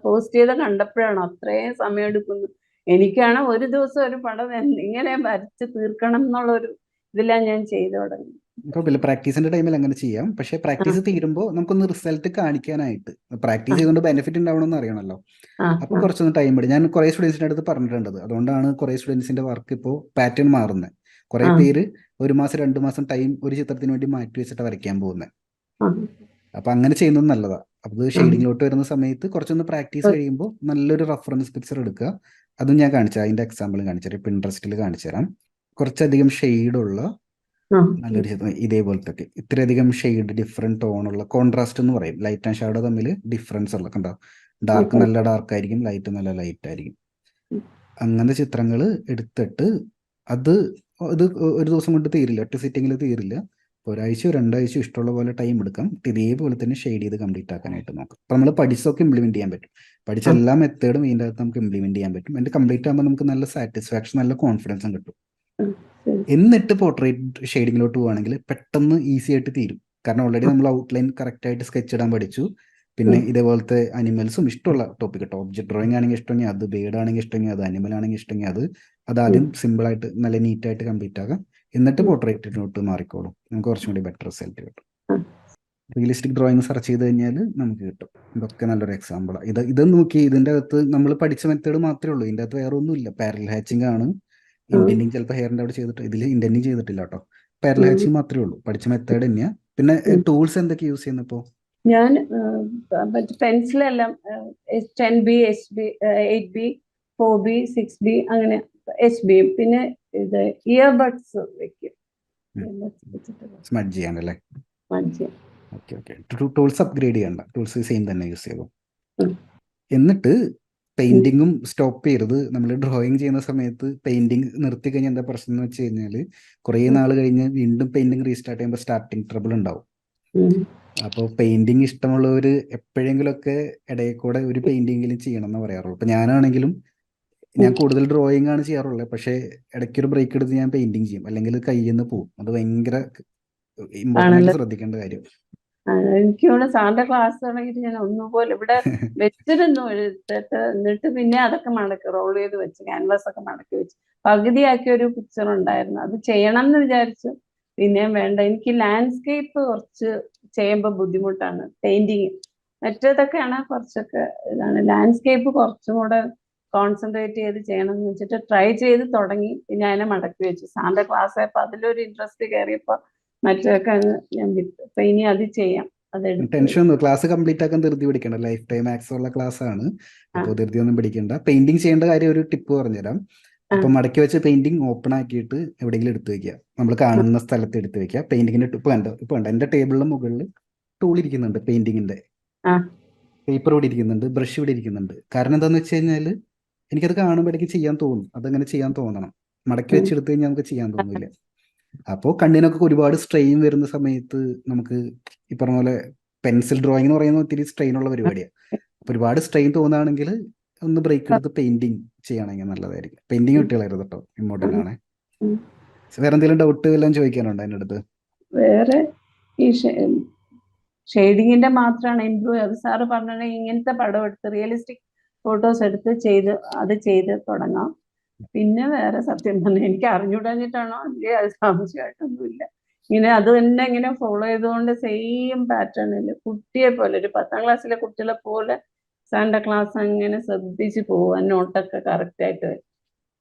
പോസ്റ്റ് ചെയ്ത് കണ്ടപ്പോഴാണ് അത്രയും സമയം എടുക്കുന്നു. എനിക്കാണ് ഒരു ദിവസം ഒരു പടം ഇങ്ങനെ വരച്ച് തീർക്കണം എന്നുള്ള ഒരു ഇതിലാണ് ഞാൻ ചെയ്തു തുടങ്ങി. കുഴപ്പമില്ല, പ്രാക്ടീസിന്റെ ടൈമിൽ അങ്ങനെ ചെയ്യാം. പക്ഷേ ആ, പ്രാക്ടീസ് തീരുമ്പോൾ നമുക്കൊന്ന് റിസൾട്ട് കാണിക്കാനായിട്ട്, ആ, പ്രാക്ടീസ് ചെയ്തുകൊണ്ട് ബെനിഫിറ്റ് ഉണ്ടാവണമെന്ന് അറിയണമല്ലോ. ആ, അപ്പോൾ ആ, കുറച്ചൊന്ന് ടൈം എടുക്കും. ഞാൻ കുറേ സ്റ്റുഡൻസിൻ്റെ അടുത്ത് പറഞ്ഞിട്ടുണ്ട്. അതുകൊണ്ടാണ് കുറേ സ്റ്റുഡൻസിന്റെ വർക്ക് ഇപ്പോൾ പാറ്റേൺ മാറുന്നത്. കുറേ ആ, പേര് 1 മാസം 2 മാസം ടൈം ഒരു ചിത്രത്തിന് വേണ്ടി മാറ്റി വെച്ചിട്ട് വരയ്ക്കാൻ പോകുന്നത്. ആ, അപ്പം അങ്ങനെ ചെയ്യുന്നത് നല്ലതാണ്. അപ്പോൾ ആ. ഷെയ്ഡിങ്ങിലോട്ട് വരുന്ന സമയത്ത് കുറച്ചൊന്ന് പ്രാക്ടീസ് കഴിയുമ്പോൾ നല്ലൊരു റഫറൻസ് പിക്ചർ എടുക്കുക. അതും ഞാൻ കാണിച്ചു അതിൻ്റെ എക്സാമ്പിൾ കാണിച്ചു തരാം. പിൻട്രസ്റ്റിൽ കാണിച്ചു തരാം. കുറച്ചധികം ഷെയ്ഡുള്ള ആ, നല്ലൊരു ചിത്രം ഇതേപോലത്തെ ഒക്കെ ഇത്രയധികം ഷെയ്ഡ് ഡിഫറെന്റ് ടോണുള്ള കോൺട്രാസ്റ്റ് എന്ന് പറയും. ലൈറ്റ് ആൻഡ് ഷാഡോ തമ്മിൽ ഡിഫറൻസ് ഉള്ള കണ്ടോ, ഡാർക്ക് നല്ല ഡാർക്ക് ആയിരിക്കും, ലൈറ്റ് നല്ല ലൈറ്റ് ആയിരിക്കും. അങ്ങനത്തെ ചിത്രങ്ങൾ എടുത്തിട്ട് അത് ഇത് ഒരു ദിവസം കൊണ്ട് തീരില്ല, ഒറ്റ സിറ്റിങ്ങിൽ തീരില്ല. ഒരാഴ്ചയോ 2 ആഴ്ചയോ ഇഷ്ടമുള്ള പോലെ ടൈം എടുക്കാം. ഇതേപോലെ തന്നെ ഷെയ്ഡ് ചെയ്ത് കംപ്ലീറ്റ് ആക്കാനായിട്ട് നോക്കാം. അപ്പം നമ്മൾ പഠിച്ചൊക്കെ ഇംപ്ലിമെന്റ് ചെയ്യാൻ പറ്റും. പഠിച്ച ആ, എല്ലാ മെത്തേഡും ഇതിൻ്റെ അകത്ത് നമുക്ക് ഇംപ്ലിമെന്റ് ചെയ്യാൻ പറ്റും. എന്നിട്ട് കംപ്ലീറ്റ് ആകുമ്പോൾ നമുക്ക് നല്ല സാറ്റിസ്ഫാക്ഷൻ, നല്ല കോൺഫിഡൻസും കിട്ടും. ആ, ശരി. എന്നിട്ട് പോർട്രേറ്റ് ഷെയ്ഡിങ്ങിലോട്ട് പോവുകയാണെങ്കിൽ പെട്ടെന്ന് ഈസി ആയിട്ട് തീരും. കാരണം ഓൾറെഡി നമ്മൾ ഔട്ട്ലൈൻ കറക്റ്റ് ആയിട്ട് സ്കെച്ച് ഇടാൻ പഠിച്ചു. പിന്നെ ഉം, ഇതേപോലത്തെ അനിമൽസും ഇഷ്ടമുള്ള ടോപ്പിക് കേട്ടോ, ഒബ്ജക്ട് ഡ്രോയിങ് ആണെങ്കിൽ ഇഷ്ടമെങ്കിൽ അത്, ബേർഡ് ആണെങ്കിൽ ഇഷ്ടമെങ്കിൽ അത്, അനിമൽ ആണെങ്കിൽ ഇഷ്ടമെങ്കിൽ അത് ഉം, ആദ്യം സിമ്പിളായിട്ട് നല്ല നീറ്റായിട്ട് കംപ്ലീറ്റ് ആകാം. എന്നിട്ട് ഉം, പോർട്രേറ്റിലോട്ട് മാറിക്കോളും. നമുക്ക് കുറച്ചും കൂടി ബെറ്റർ റിസൾട്ട് കിട്ടും. ആ, റിയലിസ്റ്റിക് ഡ്രോയിങ് സെർച്ച് ചെയ്ത് കഴിഞ്ഞാൽ നമുക്ക് കിട്ടും. ഇതൊക്കെ നല്ലൊരു എക്സാമ്പിളാണ്. ഇത് നോക്കി ഇതിൻ്റെ അകത്ത് നമ്മൾ പഠിച്ച മെത്തേഡ് മാത്രമേ ഉള്ളൂ. ഇതിൻ്റെ അകത്ത് വേറെ ഒന്നുമില്ല. പാരലൽ ഹാച്ചിങ് ആണ്. ആ, ഇൻഡെന്റിങ് ചിലപ്പോൾ ഹെയറിൻ്റെ അവിടെ ചെയ്തിട്ട്, ഇതിൽ ഇൻഡെന്റിങ് ചെയ്തിട്ടില്ല കേട്ടോ. പാരലൽ ഉം, ഹാച്ചിങ് മാത്രമേ ഉള്ളൂ. പഠിച്ച മെത്തേഡ് തന്നെയാണ്. പിന്നെ ഉം. ടൂൾസ് എന്തൊക്കെ യൂസ് ചെയ്യുന്നപ്പോൾ? ഞാൻ മറ്റേ പെൻസിലെല്ലാം 10B, HB, 8B, 4B, 6B, അങ്ങനെ HB. പിന്നെ ഇത് ഇയർബഡ്സ് വെക്കും. Earbuds വെച്ചിട്ട് സ്മഡ്ജ് ചെയ്യാനല്ലേ? വാങ്ങിച്ചു. ഓക്കെ. ടൂൾസ് അപ്ഗ്രേഡ് ചെയ്യണ്ട, ടൂൾസ് സെയിം തന്നെ യൂസ് ചെയ്തു. ഉം, എന്നിട്ട് ഉം, പെയിന്റിങ്ങും സ്റ്റോപ്പ് ചെയ്യരുത്. നമ്മൾ ഡ്രോയിങ് ചെയ്യുന്ന സമയത്ത് പെയിന്റിങ് നിർത്തി കഴിഞ്ഞാൽ എന്താ പ്രശ്നം എന്ന് വെച്ച് കഴിഞ്ഞാൽ കുറേ ഉം, നാൾ കഴിഞ്ഞ് വീണ്ടും പെയിന്റിങ് റീസ്റ്റാർട്ട് ചെയ്യുമ്പോൾ സ്റ്റാർട്ടിങ് ട്രബിൾ ഉണ്ടാവും. ഉം. അപ്പോൾ പെയിന്റിങ് ഇഷ്ടമുള്ളവർ എപ്പോഴെങ്കിലുമൊക്കെ ഇടയിൽ കൂടെ ഒരു പെയിന്റിങ്ങിലും ചെയ്യണം എന്ന് പറയാറുള്ളൂ. അപ്പോൾ ഞാനാണെങ്കിലും ഞാൻ കൂടുതൽ ഡ്രോയിങ് ആണ് ചെയ്യാറുള്ളത്. പക്ഷേ ഇടയ്ക്കൊരു ബ്രേക്ക് എടുത്ത് ഞാൻ പെയിന്റിങ് ചെയ്യും, അല്ലെങ്കിൽ കയ്യിൽ നിന്ന് പോകും. അത് ഭയങ്കര ഇമ്പോർട്ടൻ്റ് ആയിട്ട് ആണല്ലോ. ശ്രദ്ധിക്കേണ്ട കാര്യം. എനിക്ക് ഇവിടെ സാറിന്റെ ക്ലാസ് തുടങ്ങിയിട്ട് ഞാൻ ഒന്നുപോലെ ഇവിടെ വെച്ചിരുന്നു എടുത്തിട്ട്, എന്നിട്ട് പിന്നെ അതൊക്കെ മടക്കി റോൾ ചെയ്ത് വെച്ച്, ക്യാൻവാസ് ഒക്കെ മടക്കി വെച്ച് പകുതിയാക്കിയ ഒരു പിക്ചർ ഉണ്ടായിരുന്നു. അത് ചെയ്യണം എന്ന് വിചാരിച്ചു, പിന്നെയും വേണ്ട. എനിക്ക് ലാൻഡ്സ്കേപ്പ് കുറച്ച് ചെയ്യുമ്പോൾ ബുദ്ധിമുട്ടാണ്, പെയിന്റിങ്. മറ്റേതൊക്കെയാണ് കുറച്ചൊക്കെ ഇതാണ്. ലാൻഡ്സ്കേപ്പ് കുറച്ചും കൂടെ കോൺസെൻട്രേറ്റ് ചെയ്ത് ചെയ്യണം എന്ന് വെച്ചിട്ട് ട്രൈ ചെയ്ത് തുടങ്ങി. പിന്നെ അതിനെ മടക്കി വെച്ചു. സാറിന്റെ ക്ലാസ് ആയപ്പോൾ അതിലൊരു ഇൻട്രസ്റ്റ് കയറിയപ്പോൾ മറ്റൊക്കെ ഞാൻ വിട്ടു. അപ്പൊ ഇനി അത് ചെയ്യാം, അതെടുത്ത് ടെൻഷൻ ഒന്നും, ക്ലാസ് കംപ്ലീറ്റ് ആക്കാൻ ധൃതി പിടിക്കണ്ട. ലൈഫ് ടൈം ആക്സസ് ഉള്ള ക്ലാസ് ആണ്. ആ, അപ്പോൾ ധൃതി ഒന്നും പിടിക്കണ്ട. പെയിന്റിങ് ചെയ്യേണ്ട കാര്യം ഒരു ടിപ്പ് പറഞ്ഞുതരാം. ആ, അപ്പോൾ മടക്കി വെച്ച പെയിന്റിങ് ഓപ്പൺ ആക്കിയിട്ട് എവിടെയെങ്കിലും എടുത്തു വെക്കുക. നമ്മൾ കാണുന്ന സ്ഥലത്ത് എടുത്തു വെക്കുക. പെയിന്റിങ്ങിന്റെ ഇപ്പൊ കണ്ട എൻ്റെ ടേബിളിന് മുകളിൽ ടൂൾ ഇരിക്കുന്നുണ്ട് പെയിന്റിങ്ങിന്റെ. ആ പേപ്പർ ഇവിടെ ഇരിക്കുന്നുണ്ട്, ബ്രഷ് ഇവിടെ ഇരിക്കുന്നുണ്ട്. കാരണം എന്താന്ന് വെച്ച് കഴിഞ്ഞാൽ എനിക്കത് കാണുമ്പോൾ ഇടയ്ക്ക് ചെയ്യാൻ തോന്നും, അതങ്ങനെ ചെയ്യാൻ തോന്നണം. മടക്കി ഉം. വെച്ചെടുത്ത് കഴിഞ്ഞാൽ നമുക്ക് ചെയ്യാൻ തോന്നില്ല. അപ്പോൾ കണ്ണിനൊക്കെ ഒരുപാട് സ്ട്രെയിൻ വരുന്ന സമയത്ത് നമുക്ക് ഈ പറഞ്ഞ പോലെ പെൻസിൽ ഡ്രോയിങ് എന്ന് പറയുന്നത് ഒത്തിരി സ്ട്രെയിൻ ഉള്ള പരിപാടിയാണ്. അപ്പോൾ ഒരുപാട് സ്ട്രെയിൻ തോന്നുകയാണെങ്കിൽ ഒന്ന് ബ്രേക്ക് എടുത്ത് പെയിന്റിങ് ചെയ്യുകയാണെങ്കിൽ നല്ലതായിരിക്കും. പെയിന്റിങ് കിട്ടിയാലായിരുന്നു കേട്ടോ, ഇമ്പോർട്ടൻ്റ് ആണ്. ഉം. വേറെ എന്തെങ്കിലും ഡൗട്ട് എല്ലാം ചോദിക്കാനുണ്ടോ എൻ്റെ അടുത്ത്? വേറെ ഈ ഷെയ്ഡിങ്ങിന്റെ മാത്രമാണ് ഇമ്പ്രൂവ്. അത് സാറ് പറഞ്ഞത് ഇങ്ങനത്തെ പടം എടുത്ത് റിയലിസ്റ്റിക് ഫോട്ടോസ് എടുത്ത് ചെയ്ത് തുടങ്ങാം. പിന്നെ വേറെ സത്യം പറഞ്ഞാൽ എനിക്ക് അറിഞ്ഞുകൂടാഞ്ഞിട്ടാണോ അല്ലേ അത് സംശയമായിട്ടൊന്നുമില്ല. ഇങ്ങനെ അത് തന്നെ ഇങ്ങനെ ഫോളോ ചെയ്തുകൊണ്ട് സെയിം പാറ്റേണിൽ കുട്ടിയെ പോലെ ഒരു 10ാം ക്ലാസ്സിലെ കുട്ടികളെ പോലെ സാന്റ ക്ലാസ് അങ്ങനെ ശ്രദ്ധിച്ച് പോവാൻ നോട്ടൊക്കെ കറക്റ്റായിട്ട്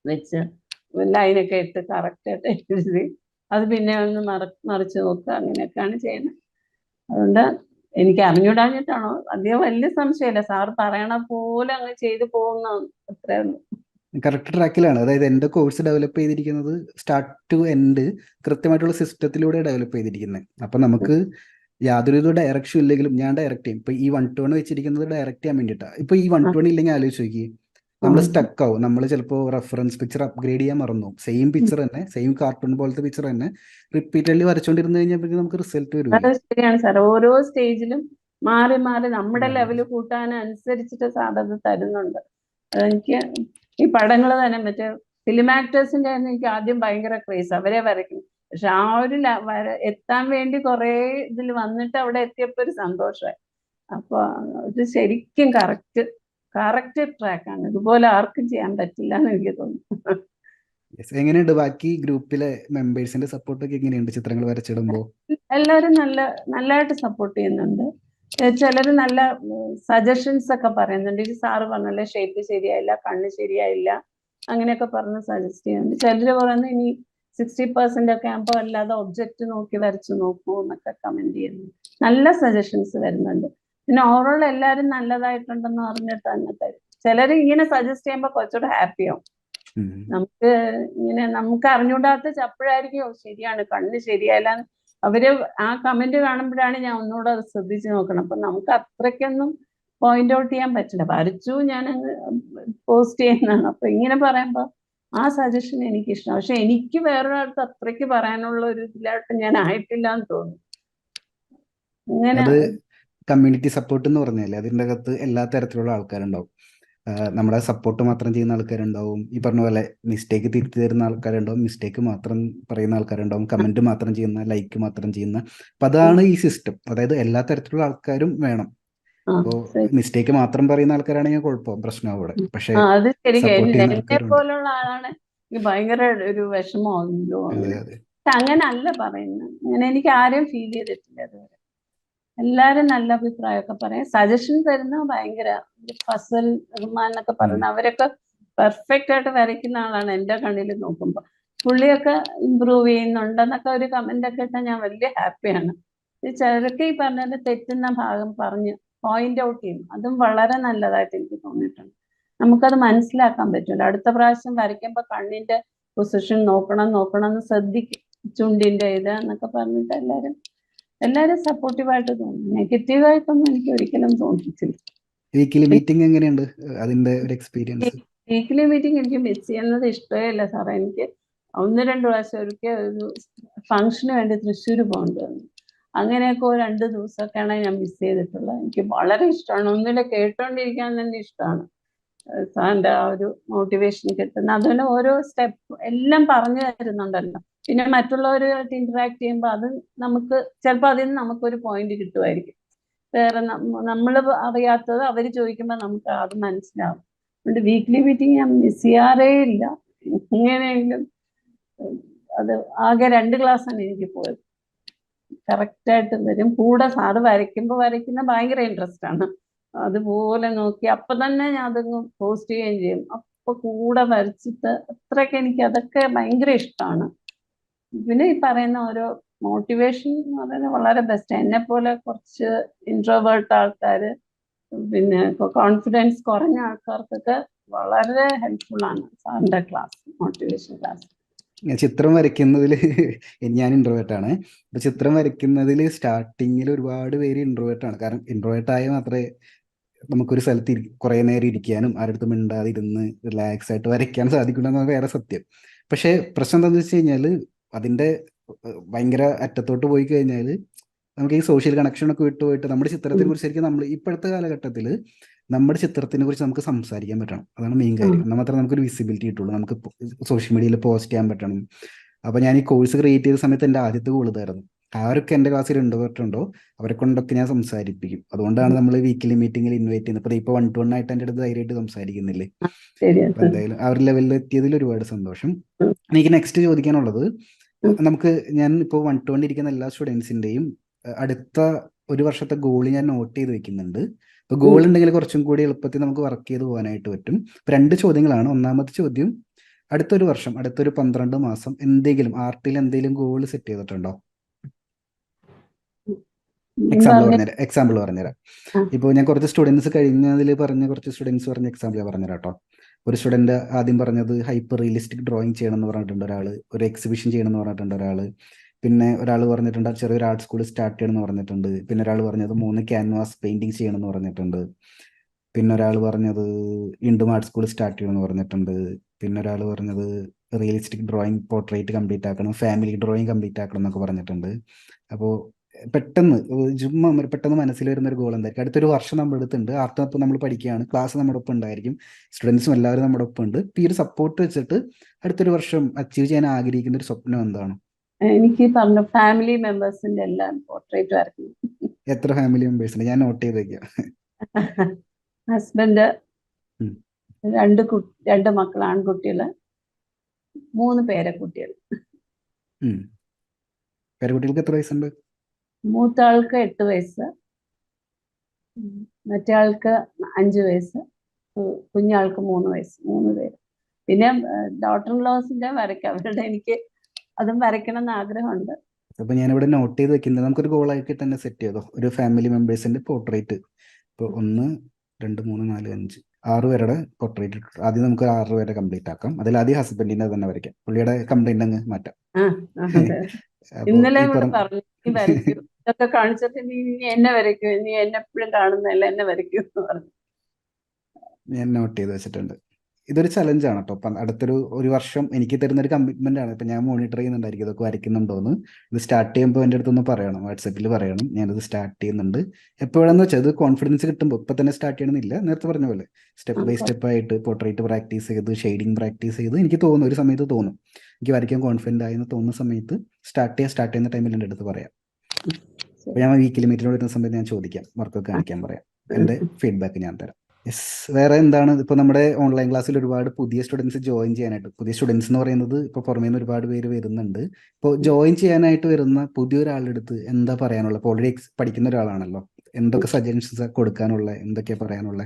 വെച്ച് ലൈനൊക്കെ ഇട്ട് കറക്റ്റായിട്ട് എഴുതി അത് പിന്നെ ഒന്ന് മറിച്ച് നോക്കുക, അങ്ങനെയൊക്കെയാണ് ചെയ്യുന്നത്. അതുകൊണ്ട് എനിക്ക് അറിഞ്ഞുകൂടാഞ്ഞിട്ടാണോ അധികം വലിയ സംശയമില്ല. സാറ് പറയണ പോലെ അങ്ങ് ചെയ്തു പോകുന്ന അത്രേ ഉള്ളൂ. കറക്റ്റ് ട്രാക്കിലാണ്. അതായത് എൻ്റെ കോഴ്സ് ഡെവലപ്പ് ചെയ്തിരിക്കുന്നത് സ്റ്റാർട്ട് ടു എൻഡ് കൃത്യമായിട്ടുള്ള സിസ്റ്റത്തിലൂടെ ഡെവലപ്പ് ചെയ്തിരിക്കുന്നത്. അപ്പം നമുക്ക് യാതൊരു ഡയറക്ഷൻ ഇല്ലെങ്കിലും ഞാൻ ഡയറക്റ്റ് ചെയ്യും. ഇപ്പോൾ ഈ 1:1 വെച്ചിരിക്കുന്നത് ഡയറക്റ്റ് ചെയ്യാൻ വേണ്ടിയിട്ടാണ്. ഇപ്പോൾ ഈ 1:1 ഇല്ലെങ്കിൽ ആലോചിച്ച് നോക്കി, നമ്മൾ സ്റ്റക്ക് ആവും. നമ്മൾ ചിലപ്പോൾ റെഫറൻസ് പിക്ചർ അപ്ഗ്രേഡ് ചെയ്യാൻ മറന്നു, സെയിം പിക്ചർ തന്നെ, സെയിം കാർട്ടൂൺ പോലത്തെ പിക്ചർ തന്നെ റിപ്പീറ്റഡ്ലി വരച്ചോണ്ടിരുന്നു കഴിഞ്ഞാൽ നമുക്ക് റിസൾട്ട് വരില്ല. അത് ശരിയാണ് സാർ. ഓരോ സ്റ്റേജിലും മാറി മാറി നമ്മുടെ ലെവല് കൂട്ടാനനുസരിച്ചിട്ട് സാർ അത് തരുന്നുണ്ട്. എനിക്ക് ഈ പടങ്ങൾ തന്നെ മറ്റേ ഫിലിം ആക്ടേഴ്സിന്റെ തന്നെ എനിക്ക് ആദ്യം ഭയങ്കര ക്രേസ്, അവരെ വരയ്ക്കും. പക്ഷെ ആ ഒരു എത്താൻ വേണ്ടി കുറെ ഇതിൽ വന്നിട്ട് അവിടെ എത്തിയപ്പോ ഒരു സന്തോഷമായി. അപ്പൊ ഇത് ശരിക്കും കറക്റ്റ് ട്രാക്കാണ്. ഇതുപോലെ ആർക്കും ചെയ്യാൻ പറ്റില്ല എന്ന് എനിക്ക് തോന്നുന്നു. എങ്ങനെയുണ്ട് ബാക്കി ഗ്രൂപ്പിലെ മെമ്പേഴ്സിന്റെ സപ്പോർട്ടൊക്കെ എങ്ങനെയുണ്ട് ചിത്രങ്ങൾ വരച്ചിടുമ്പോൾ? എല്ലാവരും നല്ലതായിട്ട് സപ്പോർട്ട് ചെയ്യുന്നുണ്ട്. ചിലർ നല്ല സജഷൻസ് ഒക്കെ പറയുന്നുണ്ട്. ഈ സാറ് പറഞ്ഞല്ലേ ഷേപ്പ് ശരിയായില്ല, കണ്ണ് ശരിയായില്ല, അങ്ങനെയൊക്കെ പറഞ്ഞ് സജസ്റ്റ് ചെയ്യുന്നുണ്ട്. ചിലർ പറയുന്നത് ഇനി 60% ഒക്കെ ആകുമ്പോൾ അല്ലാതെ ഒബ്ജക്റ്റ് നോക്കി വരച്ചു നോക്കൂ എന്നൊക്കെ കമന്റ് ചെയ്യുന്നു. നല്ല സജഷൻസ് വരുന്നുണ്ട്. പിന്നെ ഓവറോൾ എല്ലാവരും നല്ലതായിട്ടുണ്ടെന്ന് പറഞ്ഞിട്ട് തന്നെ തരും. ചിലർ ഇങ്ങനെ സജസ്റ്റ് ചെയ്യുമ്പോൾ കുറച്ചുകൂടെ ഹാപ്പിയാവും. നമുക്ക് അറിഞ്ഞൂടാത്ത ചപ്പോഴായിരിക്കും ശരിയാണ് കണ്ണ് ശരിയല്ല അവര് ആ കമന്റ് കാണുമ്പോഴാണ് ഞാൻ ഒന്നുകൂടെ അത് ശ്രദ്ധിച്ചു നോക്കണം. അപ്പൊ നമുക്ക് അത്രയ്ക്കൊന്നും പോയിന്റ് ഔട്ട് ചെയ്യാൻ പറ്റില്ല. വരച്ചു ഞാൻ അങ്ങ് പോസ്റ്റ് ചെയ്യുന്നതാണ്. അപ്പൊ ഇങ്ങനെ പറയുമ്പോ ആ സജഷൻ എനിക്ക് ഇഷ്ടം. പക്ഷെ എനിക്ക് വേറൊരാൾക്ക് അത്രയ്ക്ക് പറയാനുള്ള ഒരു ഇതിലായിട്ട് ഞാൻ ആയിട്ടില്ല എന്ന് തോന്നുന്നു. ഇങ്ങനെ അത് കമ്മ്യൂണിറ്റി സപ്പോർട്ട് എന്ന് പറഞ്ഞാൽ അതിൻ്റെ അകത്ത് എല്ലാ തരത്തിലുള്ള ആൾക്കാരുണ്ടാവും. നമ്മുടെ സപ്പോർട്ട് മാത്രം ചെയ്യുന്ന ആൾക്കാരുണ്ടാവും, ഈ പറഞ്ഞ പോലെ മിസ്റ്റേക്ക് തിരുത്തി തരുന്ന ആൾക്കാരുണ്ടാവും, മിസ്റ്റേക്ക് മാത്രം പറയുന്ന ആൾക്കാരുണ്ടാവും, കമന്റ് മാത്രം ചെയ്യുന്ന, ലൈക്ക് മാത്രം ചെയ്യുന്ന. അപ്പൊ അതാണ് ഈ സിസ്റ്റം. അതായത് എല്ലാ തരത്തിലുള്ള ആൾക്കാരും വേണം. അപ്പോൾ മിസ്റ്റേക്ക് മാത്രം പറയുന്ന ആൾക്കാരാണെങ്കിൽ കുഴപ്പം പ്രശ്നമാവും അവിടെ. പക്ഷെ അത് സപ്പോർട്ട് ചെയ്യുന്ന എന്നെ ആൾക്കാരുണ്ട്. പോലുള്ള ആളാണ് ഭയങ്കര ഒരു വിഷമമാണല്ലോ. അങ്ങനെ അല്ല പറയുന്നത്. അങ്ങനെ എനിക്ക് ആരെയും ഫീൽ ചെയ്തിട്ടില്ല അതുവരെ. എല്ലാരും നല്ല അഭിപ്രായമൊക്കെ പറയും. സജഷൻ തരുന്ന ഭയങ്കര ഫസൽ റഹ്മാൻ എന്നൊക്കെ പറയുന്ന അവരൊക്കെ പെർഫെക്റ്റ് ആയിട്ട് വരയ്ക്കുന്ന ആളാണ് എന്റെ കണ്ണിൽ നോക്കുമ്പോ. പുള്ളിയൊക്കെ ഇമ്പ്രൂവ് ചെയ്യുന്നുണ്ടെന്നൊക്കെ ഒരു കമന്റ് ഒക്കെ ഇട്ടാൽ ഞാൻ വലിയ ഹാപ്പിയാണ്. ചിലർക്ക് ഈ പറഞ്ഞതിന്റെ തെറ്റുന്ന ഭാഗം പറഞ്ഞ് പോയിന്റ് ഔട്ട് ചെയ്യും. അതും വളരെ നല്ലതായിട്ട് എനിക്ക് തോന്നിയിട്ടുണ്ട്. നമുക്കത് മനസ്സിലാക്കാൻ പറ്റില്ല. അടുത്ത പ്രാവശ്യം വരയ്ക്കുമ്പോ കണ്ണിന്റെ പൊസിഷൻ നോക്കണം എന്ന് ശ്രദ്ധിക്കും. ചുണ്ടിന്റെ ഇത് എന്നൊക്കെ പറഞ്ഞിട്ട് എല്ലാരും സപ്പോർട്ടീവായിട്ട് തോന്നുന്നു. നെഗറ്റീവായിട്ടൊന്നും എനിക്ക് ഒരിക്കലും തോന്നിയിട്ടില്ല. വീക്കിലി മീറ്റിംഗ് എങ്ങനെയുണ്ട് അതിന്റെ ഒരു എക്സ്പീരിയൻസ്? വീക്കിലി മീറ്റിംഗ് എനിക്ക് മിസ് ചെയ്യുന്നത് ഇഷ്ടമേ ഇല്ല സാറേ. എനിക്ക് 1-2 പ്രാവശ്യം ഒരിക്കൽ ഒരു ഫംഗ്ഷന് വേണ്ടി തൃശ്ശൂർ പോകേണ്ടി വന്നു. അങ്ങനെയൊക്കെ 2 ദിവസമൊക്കെയാണ് ഞാൻ മിസ് ചെയ്തിട്ടുള്ളത്. എനിക്ക് വളരെ ഇഷ്ടമാണ്. ഒന്നിലെ കേട്ടോണ്ടിരിക്കാൻ തന്നെ ഇഷ്ടമാണ്. സാറിന്റെ ആ ഒരു മോട്ടിവേഷൻ കിട്ടുന്ന, അതുപോലെ ഓരോ സ്റ്റെപ്പ് എല്ലാം പറഞ്ഞു തരുന്നുണ്ടല്ലോ. പിന്നെ മറ്റുള്ളവരുമായിട്ട് ഇന്ററാക്ട് ചെയ്യുമ്പോൾ അത് നമുക്ക് ചിലപ്പോൾ അതിൽ നിന്ന് നമുക്കൊരു പോയിന്റ് കിട്ടുമായിരിക്കും. വേറെ നമ്മൾ അറിയാത്തത് അവർ ചോദിക്കുമ്പോൾ നമുക്ക് അത് മനസ്സിലാവും. അതുകൊണ്ട് വീക്ക്ലി മീറ്റിംഗ് ഞാൻ മിസ് ചെയ്യാറേ ഇല്ല. എങ്ങനെയെങ്കിലും അത് ആകെ 2 ക്ലാസ്സാണ് എനിക്ക് പോയത്. കറക്റ്റായിട്ട് വരും. കൂടെ സാറ് വരയ്ക്കുന്ന ഭയങ്കര ഇൻട്രസ്റ്റ് ആണ്. അതുപോലെ നോക്കി അപ്പൊ തന്നെ ഞാൻ അതങ്ങ് പോസ്റ്റ് ചെയ്യുകയും ചെയ്യും. അപ്പൊ കൂടെ വരച്ചിട്ട് അത്രയ്ക്ക് എനിക്ക് അതൊക്കെ ഭയങ്കര ഇഷ്ടമാണ്. പിന്നെ ഈ പറയുന്ന ഓരോ മോട്ടിവേഷൻ എന്ന് പറയുന്നത് വളരെ ബെസ്റ്റ്. എന്നെ പോലെ കുറച്ച് ഇൻട്രോവേർട്ട് ആൾക്കാര്, പിന്നെ കോൺഫിഡൻസ് കുറഞ്ഞ ആൾക്കാർക്കൊക്കെ വളരെ ഹെൽപ്ഫുൾ ആണ് സാറിന്റെ ക്ലാസ്, മോട്ടിവേഷൻ ക്ലാസ്. ചിത്രം വരയ്ക്കുന്നതിൽ ഞാൻ ഇൻട്രോവേർട്ട് ആണ്. അപ്പൊ ചിത്രം വരയ്ക്കുന്നതിൽ സ്റ്റാർട്ടിങ്ങിൽ ഒരുപാട് പേര് ഇൻട്രോവേർട്ട് ആണ്. കാരണം ഇൻട്രോവേർട്ട് ആയ മാത്രമേ നമുക്കൊരു സ്ഥലത്ത് കുറെ നേരം ഇരിക്കാനും ആരടുത്തും മിണ്ടാതിരുന്ന് റിലാക്സ് ആയിട്ട് വരയ്ക്കാൻ സാധിക്കില്ല എന്നാണ് വേറെ സത്യം. പക്ഷെ പ്രശ്നം എന്താണെന്ന് വെച്ച് കഴിഞ്ഞാൽ അതിന്റെ ഭയങ്കര അറ്റത്തോട്ട് പോയി കഴിഞ്ഞാൽ നമുക്ക് ഈ സോഷ്യൽ കണക്ഷൻ ഒക്കെ വിട്ടുപോയിട്ട് നമ്മുടെ ചിത്രത്തിനെ കുറിച്ച് ശരിക്കും നമ്മൾ ഇപ്പോഴത്തെ കാലഘട്ടത്തിൽ നമ്മുടെ ചിത്രത്തിനെ കുറിച്ച് നമുക്ക് സംസാരിക്കാൻ പറ്റണം. അതാണ് മെയിൻ കാര്യം. എന്നാൽ മാത്രമേ നമുക്കൊരു വിസിബിലിറ്റി കിട്ടുള്ളൂ. നമുക്ക് സോഷ്യൽ മീഡിയയിൽ പോസ്റ്റ് ചെയ്യാൻ പറ്റണം. അപ്പൊ ഞാൻ ഈ കോഴ്സ് ക്രിയേറ്റ് ചെയ്ത സമയത്ത് എൻ്റെ ആദ്യത്തെ ഗോൾ ഇതായിരുന്നു. ആരൊക്കെ എൻ്റെ ക്ലാസ്സിൽ ഇൻട്രോവേർട്ട് അവരെ കൊണ്ടൊക്കെ ഞാൻ സംസാരിപ്പിക്കും. അതുകൊണ്ടാണ് നമ്മൾ വീക്കിലി മീറ്റിംഗിൽ ഇൻവൈറ്റ് ചെയ്യുന്നത്. ഇപ്പൊ 1-to-1 ആയിട്ട് എൻ്റെ അടുത്ത് ധൈര്യമായിട്ട് സംസാരിക്കുന്നില്ലേ. അപ്പൊ എന്തായാലും ആ ഒരു ലെവലിൽ എത്തിയതിൽ ഒരുപാട് സന്തോഷം. എനിക്ക് നെക്സ്റ്റ് ചോദിക്കാനുള്ളത്, നമുക്ക് ഞാൻ ഇപ്പോൾ 1-to-1 ഇരിക്കുന്ന എല്ലാ സ്റ്റുഡൻസിന്റെയും അടുത്ത ഒരു വർഷത്തെ ഗോൾ ഞാൻ നോട്ട് ചെയ്ത് വെക്കുന്നുണ്ട്. ഇപ്പൊ ഗോൾ ഉണ്ടെങ്കിൽ കുറച്ചും കൂടി എളുപ്പത്തിൽ നമുക്ക് വർക്ക് ചെയ്ത് പോകാനായിട്ട് പറ്റും. 2 ചോദ്യങ്ങളാണ്. ഒന്നാമത്തെ ചോദ്യം, അടുത്തൊരു വർഷം, അടുത്തൊരു 12 മാസം എന്തെങ്കിലും ആർട്ടിൽ എന്തെങ്കിലും ഗോൾ സെറ്റ് ചെയ്തിട്ടുണ്ടോ? എക്സാമ്പിൾ പറഞ്ഞുതരാം. ഇപ്പോൾ ഞാൻ കുറച്ച് സ്റ്റുഡൻസ് കഴിഞ്ഞതിൽ പറഞ്ഞ കുറച്ച് സ്റ്റുഡൻസ് പറഞ്ഞ എക്സാമ്പിൾ ഞാൻ പറഞ്ഞുതരാം കേട്ടോ. ഒരു സ്റ്റുഡന്റ് ആദ്യം പറഞ്ഞത് ഹൈപ്പർ റിയലിസ്റ്റിക് ഡ്രോയിങ് ചെയ്യണം എന്ന് പറഞ്ഞിട്ടുണ്ട് ഒരാൾ. ഒരു എക്സിബിഷൻ ചെയ്യണം എന്ന് പറഞ്ഞിട്ടുണ്ട് ഒരാൾ. പിന്നെ ഒരാൾ പറഞ്ഞിട്ടുണ്ട് ചെറിയൊരു ആർട്ട് സ്കൂൾ സ്റ്റാർട്ട് ചെയ്യണം എന്ന് പറഞ്ഞിട്ടുണ്ട്. പിന്നെ ഒരാൾ പറഞ്ഞത് 3 ക്യാൻവാസ് പെയിന്റിങ് ചെയ്യണം എന്ന് പറഞ്ഞിട്ടുണ്ട്. പിന്നെ ഒരാൾ പറഞ്ഞത് വീണ്ടും ആർട്ട് സ്കൂൾ സ്റ്റാർട്ട് ചെയ്യണം എന്ന് പറഞ്ഞിട്ടുണ്ട്. പിന്നെ ഒരാൾ പറഞ്ഞത് റിയലിസ്റ്റിക് ഡ്രോയിങ് പോർട്രേറ്റ് കംപ്ലീറ്റ് ആക്കണം, ഫാമിലി ഡ്രോയിങ് കംപ്ലീറ്റ് ആക്കണം എന്നൊക്കെ പറഞ്ഞിട്ടുണ്ട്. അപ്പോൾ പെട്ടെന്ന് പെട്ടെന്ന് മനസ്സിൽ വരുന്ന ഒരു ഗോൾ എന്തായിരിക്കും? അടുത്തൊരു വർഷം നമ്മുടെ അടുത്തുണ്ട്, ആർട്ട് നമ്മൾ പഠിക്കുകയാണ്, ക്ലാസ് നമ്മുടെ ഒപ്പം ഉണ്ടായിരിക്കും, സ്റ്റുഡൻസും എല്ലാവരും നമ്മുടെ ഒപ്പം ഉണ്ട്. ഈ ഒരു സപ്പോർട്ട് വെച്ചിട്ട് അടുത്തൊരു വർഷം അച്ചീവ് ചെയ്യാൻ ആഗ്രഹിക്കുന്ന ഒരു സ്വപ്നം എന്താണ്? എനിക്ക് പറഞ്ഞ ഫാമിലി മെമ്പേഴ്സിന്റെ എല്ലാം പോർട്രേറ്റ് വരയ്ക്കണം. എത്ര ഫാമിലി മെമ്പേഴ്സ് ഉണ്ട്? ഞാൻ നോട്ട് ചെയ്ത് വെക്കാം. ഹസ്ബൻഡ്, 2 മക്കൾ, ആൺകുട്ടികള്, 3 പേരക്കുട്ടികൾ. പേരക്കുട്ടികൾക്ക് എത്ര വയസ്സുണ്ട്? മൂത്ത ആൾക്ക് 8 വയസ്സ്, മറ്റേ ആൾക്ക് 5 വയസ്സ്, കുഞ്ഞാൾക്ക് 3 വയസ്സ്. 3 പേര്. പിന്നെ ഡോട്ടർ ഇൻ ലോസിന്റെ വരയ്ക്കാം. അവരുടെ എനിക്ക് അതും വരയ്ക്കണം എന്ന് ആഗ്രഹമുണ്ട്. അപ്പൊ ഞാനിവിടെ നോട്ട് ചെയ്ത് വെക്കുന്നത്, നമുക്കൊരു ഗോളായിട്ട് തന്നെ സെറ്റ് ചെയ്തോ, ഒരു ഫാമിലി മെമ്പേഴ്സിന്റെ പോർട്രേറ്റ്. ഇപ്പൊ 1, 2, 3, 4, 5, 6 പേരുടെ പോർട്രേറ്റ്. ആദ്യം നമുക്ക് 6 പേരെ കംപ്ലീറ്റ് ആക്കാം. അതിൽ ആദ്യം ഹസ്ബൻഡിന്റെ തന്നെ വരയ്ക്കാം. പുള്ളിയുടെ കംപ്ലൈന്റ് അങ്ങ് മാറ്റാം. ഇന്നലെ കൂടെ പറഞ്ഞു, നീ വരയ്ക്കൂ, ഇതൊക്കെ കാണിച്ചിട്ട് നീ എന്നെ വരയ്ക്കൂ, നീ എന്നെ എപ്പോഴും കാണുന്നതല്ല, എന്നെ വരയ്ക്കൂ എന്ന് പറഞ്ഞു. ഞാൻ നോട്ട് ചെയ്ത് വെച്ചിട്ടുണ്ട്. ഇതൊരു ചലഞ്ചാണ് കേട്ടോ. അപ്പം ഒരു വർഷം എനിക്ക് തരുന്ന ഒരു കമ്മിറ്റ്മെന്റ് ആണ്. ഇപ്പൊ ഞാൻ മോണിറ്റർ ചെയ്യുന്നുണ്ടായിരിക്കും ഇതൊക്കെ വരയ്ക്കുന്നുണ്ടോന്ന്. ഇത് സ്റ്റാർട്ട് ചെയ്യുമ്പോൾ എൻ്റെ അടുത്തൊന്ന് പറയണം, വാട്സാപ്പിൽ പറയണം ഞാനിത് സ്റ്റാർട്ട് ചെയ്യുന്നുണ്ട്. എപ്പോഴാന്ന് വെച്ചാൽ ഇത് കോൺഫിഡൻസ് കിട്ടുമ്പോൾ ഇപ്പൊ തന്നെ സ്റ്റാർട്ട് ചെയ്യണമെന്നില്ല. നേരത്തെ പറഞ്ഞ പോലെ സ്റ്റെപ്പ് ബൈ സ്റ്റെപ്പ് ആയിട്ട് പോർട്രേറ്റ് പ്രാക്ടീസ് ചെയ്ത് ഷെയ്ഡിങ് പ്രാക്ടീസ് ചെയ്ത് എനിക്ക് തോന്നുന്നു ഒരു സമയത്ത് തോന്നും എനിക്ക് വരയ്ക്കാൻ കോൺഫിഡൻ്റ് ആയെന്ന് തോന്നുന്ന സമയത്ത് സ്റ്റാർട്ട് ചെയ്യുന്ന ടൈമിൽ എൻ്റെ അടുത്ത് പറയാം. അപ്പൊ ഞാൻ വീക്കിലി മീറ്റിനോട് വരുന്ന സമയത്ത് ഞാൻ ചോദിക്കാം, വർക്കൊക്കെ കാണിക്കാൻ പറയാം, എൻ്റെ ഫീഡ്ബാക്ക് ഞാൻ തരാം. യെസ്. വേറെ എന്താണ്? ഇപ്പൊ നമ്മുടെ ഓൺലൈൻ ക്ലാസ്സിൽ ഒരുപാട് പുതിയ സ്റ്റുഡൻസ് ജോയിൻ ചെയ്യാനായിട്ട്, പുതിയ സ്റ്റുഡൻസ് എന്ന് പറയുന്നത് ഇപ്പൊ പുറമേ നിന്ന് ഒരുപാട് പേര് വരുന്നുണ്ട്. ഇപ്പോൾ ജോയിൻ ചെയ്യാനായിട്ട് വരുന്ന പുതിയൊരാളുടെ അടുത്ത് എന്താ പറയാനുള്ള? ഇപ്പോൾ ഓൾറെഡി പഠിക്കുന്ന ഒരാളാണല്ലോ, എന്തൊക്കെ സജഷൻസ് കൊടുക്കാനുള്ള, എന്തൊക്കെയാ പറയാനുള്ള?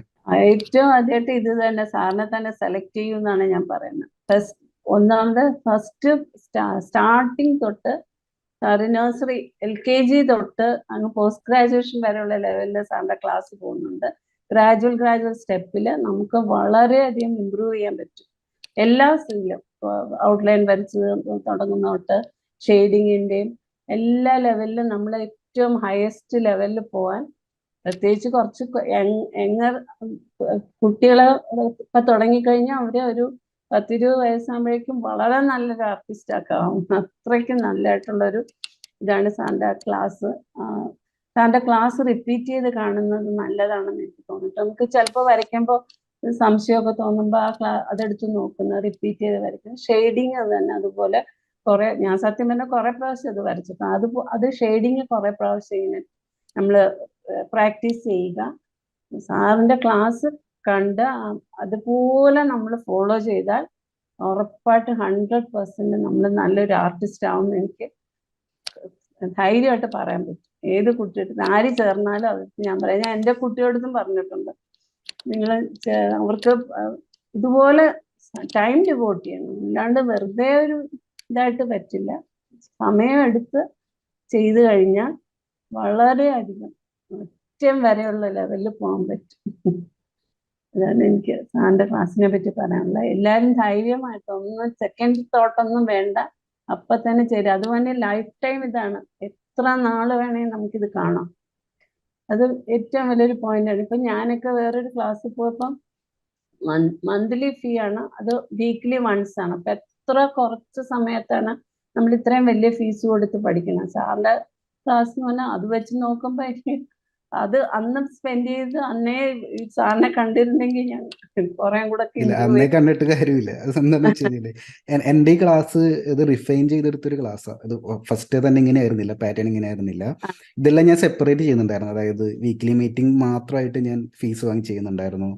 ഏറ്റവും ആദ്യമായിട്ട് ഇത് തന്നെ സാറിനെ തന്നെ സെലക്ട് ചെയ്യുമെന്നാണ് ഞാൻ പറയുന്നത്. ഒന്നാമത് ഫസ്റ്റ് സ്റ്റാർട്ടിങ് തൊട്ട് സാറ് നഴ്സറി LKG തൊട്ട് അങ്ങ് പോസ്റ്റ് ഗ്രാജുവേഷൻ വരെയുള്ള ലെവലിൽ സാറിന്റെ ക്ലാസ് പോകുന്നുണ്ട്. ഗ്രാജുവൽ സ്റ്റെപ്പിൽ നമുക്ക് വളരെയധികം ഇമ്പ്രൂവ് ചെയ്യാൻ പറ്റും. എല്ലാ സ്കില്ലും, ഔട്ട്ലൈൻ വരച്ച് തുടങ്ങുന്ന തൊട്ട് ഷെയ്ഡിങ്ങിൻ്റെയും എല്ലാ ലെവലിലും നമ്മൾ ഏറ്റവും ഹയസ്റ്റ് ലെവലിൽ പോകാൻ, പ്രത്യേകിച്ച് കുറച്ച് കുട്ടികളെ ഇപ്പം തുടങ്ങിക്കഴിഞ്ഞാൽ അവരെ ഒരു 10-20 വയസ്സാകുമ്പോഴേക്കും വളരെ നല്ലൊരു ആർട്ടിസ്റ്റ് ആക്കാം. അത്രയ്ക്കും നല്ലതായിട്ടുള്ളൊരു ഇതാണ് സാറിൻ്റെ ക്ലാസ്. സാറിൻ്റെ ക്ലാസ് റിപ്പീറ്റ് ചെയ്ത് കാണുന്നത് നല്ലതാണെന്ന് എനിക്ക് തോന്നിയിട്ട്, നമുക്ക് ചിലപ്പോൾ വരയ്ക്കുമ്പോൾ സംശയമൊക്കെ തോന്നുമ്പോൾ അതെടുത്ത് നോക്കുന്ന, റിപ്പീറ്റ് ചെയ്ത് വരയ്ക്കുന്ന. ഷെയ്ഡിങ് അത് തന്നെ അതുപോലെ ഞാൻ സത്യം പറഞ്ഞാൽ കുറേ പ്രാവശ്യം അത് വരച്ചിട്ടുണ്ട്. അത് ഷെയ്ഡിങ് കുറേ പ്രാവശ്യം ഇങ്ങനെ നമ്മൾ പ്രാക്ടീസ് ചെയ്യുക. സാറിൻ്റെ ക്ലാസ് കണ്ട് അതുപോലെ നമ്മൾ ഫോളോ ചെയ്താൽ ഉറപ്പായിട്ട് 100% നമ്മൾ നല്ലൊരു ആർട്ടിസ്റ്റ് ആവുമെന്ന് എനിക്ക് ധൈര്യമായിട്ട് പറയാൻ പറ്റും. ഏത് കുട്ടിയുടെ ആര് ചേർന്നാലും അത് ഞാൻ പറയാം. ഞാൻ എൻ്റെ കുട്ടിയോടൊന്നും പറഞ്ഞിട്ടുണ്ട്, നിങ്ങൾ അവർക്ക് ഇതുപോലെ ടൈം ഡിവോട്ട് ചെയ്യണം, അല്ലാണ്ട് വെറുതെ ഒരു ഇതായിട്ട് പറ്റില്ല. സമയം എടുത്ത് ചെയ്തു കഴിഞ്ഞാൽ വളരെയധികം ഏറ്റവും വരെയുള്ള ലെവലിൽ പോകാൻ പറ്റും. അതാണ് എനിക്ക് സാറിന്റെ ക്ലാസ്സിനെ പറ്റി പറയാനുള്ളത്. എല്ലാരും ധൈര്യമായിട്ട് ഒന്നും സെക്കൻഡ് തോട്ടൊന്നും വേണ്ട, അപ്പൊ തന്നെ ചേരും. അതുപോലെ ലൈഫ് ടൈം ഇതാണ്, എത്ര നാള് വേണമെങ്കിൽ നമുക്കിത് കാണാം. അത് ഏറ്റവും വലിയൊരു പോയിന്റാണ്. ഇപ്പൊ ഞാനൊക്കെ വേറൊരു ക്ലാസ്സിൽ പോയപ്പം മന്ത്ലി ഫീ ആണ്, അത് വീക്ക്ലി വൺസ് ആണ്. അപ്പൊ എത്ര കുറച്ച് സമയത്താണ് നമ്മൾ ഇത്രയും വലിയ ഫീസ് കൊടുത്ത് പഠിക്കുന്നത്. സാറിന്റെ ക്ലാസ് എന്ന് പറഞ്ഞാൽ അത് വെച്ച് നോക്കുമ്പോ എനിക്ക് അത് അന്ന് സ്പെൻഡ് ചെയ്ത് അന്നേ ഈ സാറിനെ കണ്ടിരുന്നെങ്കിൽ ഞാൻ കുറെ കൂടെ ഇല്ല, ഇമ്പ്രൂവ് അന്നേ ചെയ്ത്. കണ്ടിട്ട് കാര്യമില്ല. അത് എന്താന്ന് വെച്ച് കഴിഞ്ഞാല് എൻ്റെ ഈ ക്ലാസ് ഇത് റിഫൈൻ ചെയ്തെടുത്തൊരു ക്ലാസ്സാണ്. ഇത് ഫസ്റ്റ് തന്നെ ഇങ്ങനെ ആയിരുന്നില്ല, പാറ്റേൺ ഇങ്ങനെ ആയിരുന്നില്ല. ഇതെല്ലാം ഞാൻ സെപ്പറേറ്റ് ചെയ്യുന്നുണ്ടായിരുന്നു. അതായത് വീക്ക്ലി മീറ്റിംഗ് മാത്രമായിട്ട് ഞാൻ ഫീസ് വാങ്ങി ചെയ്യുന്നുണ്ടായിരുന്നു.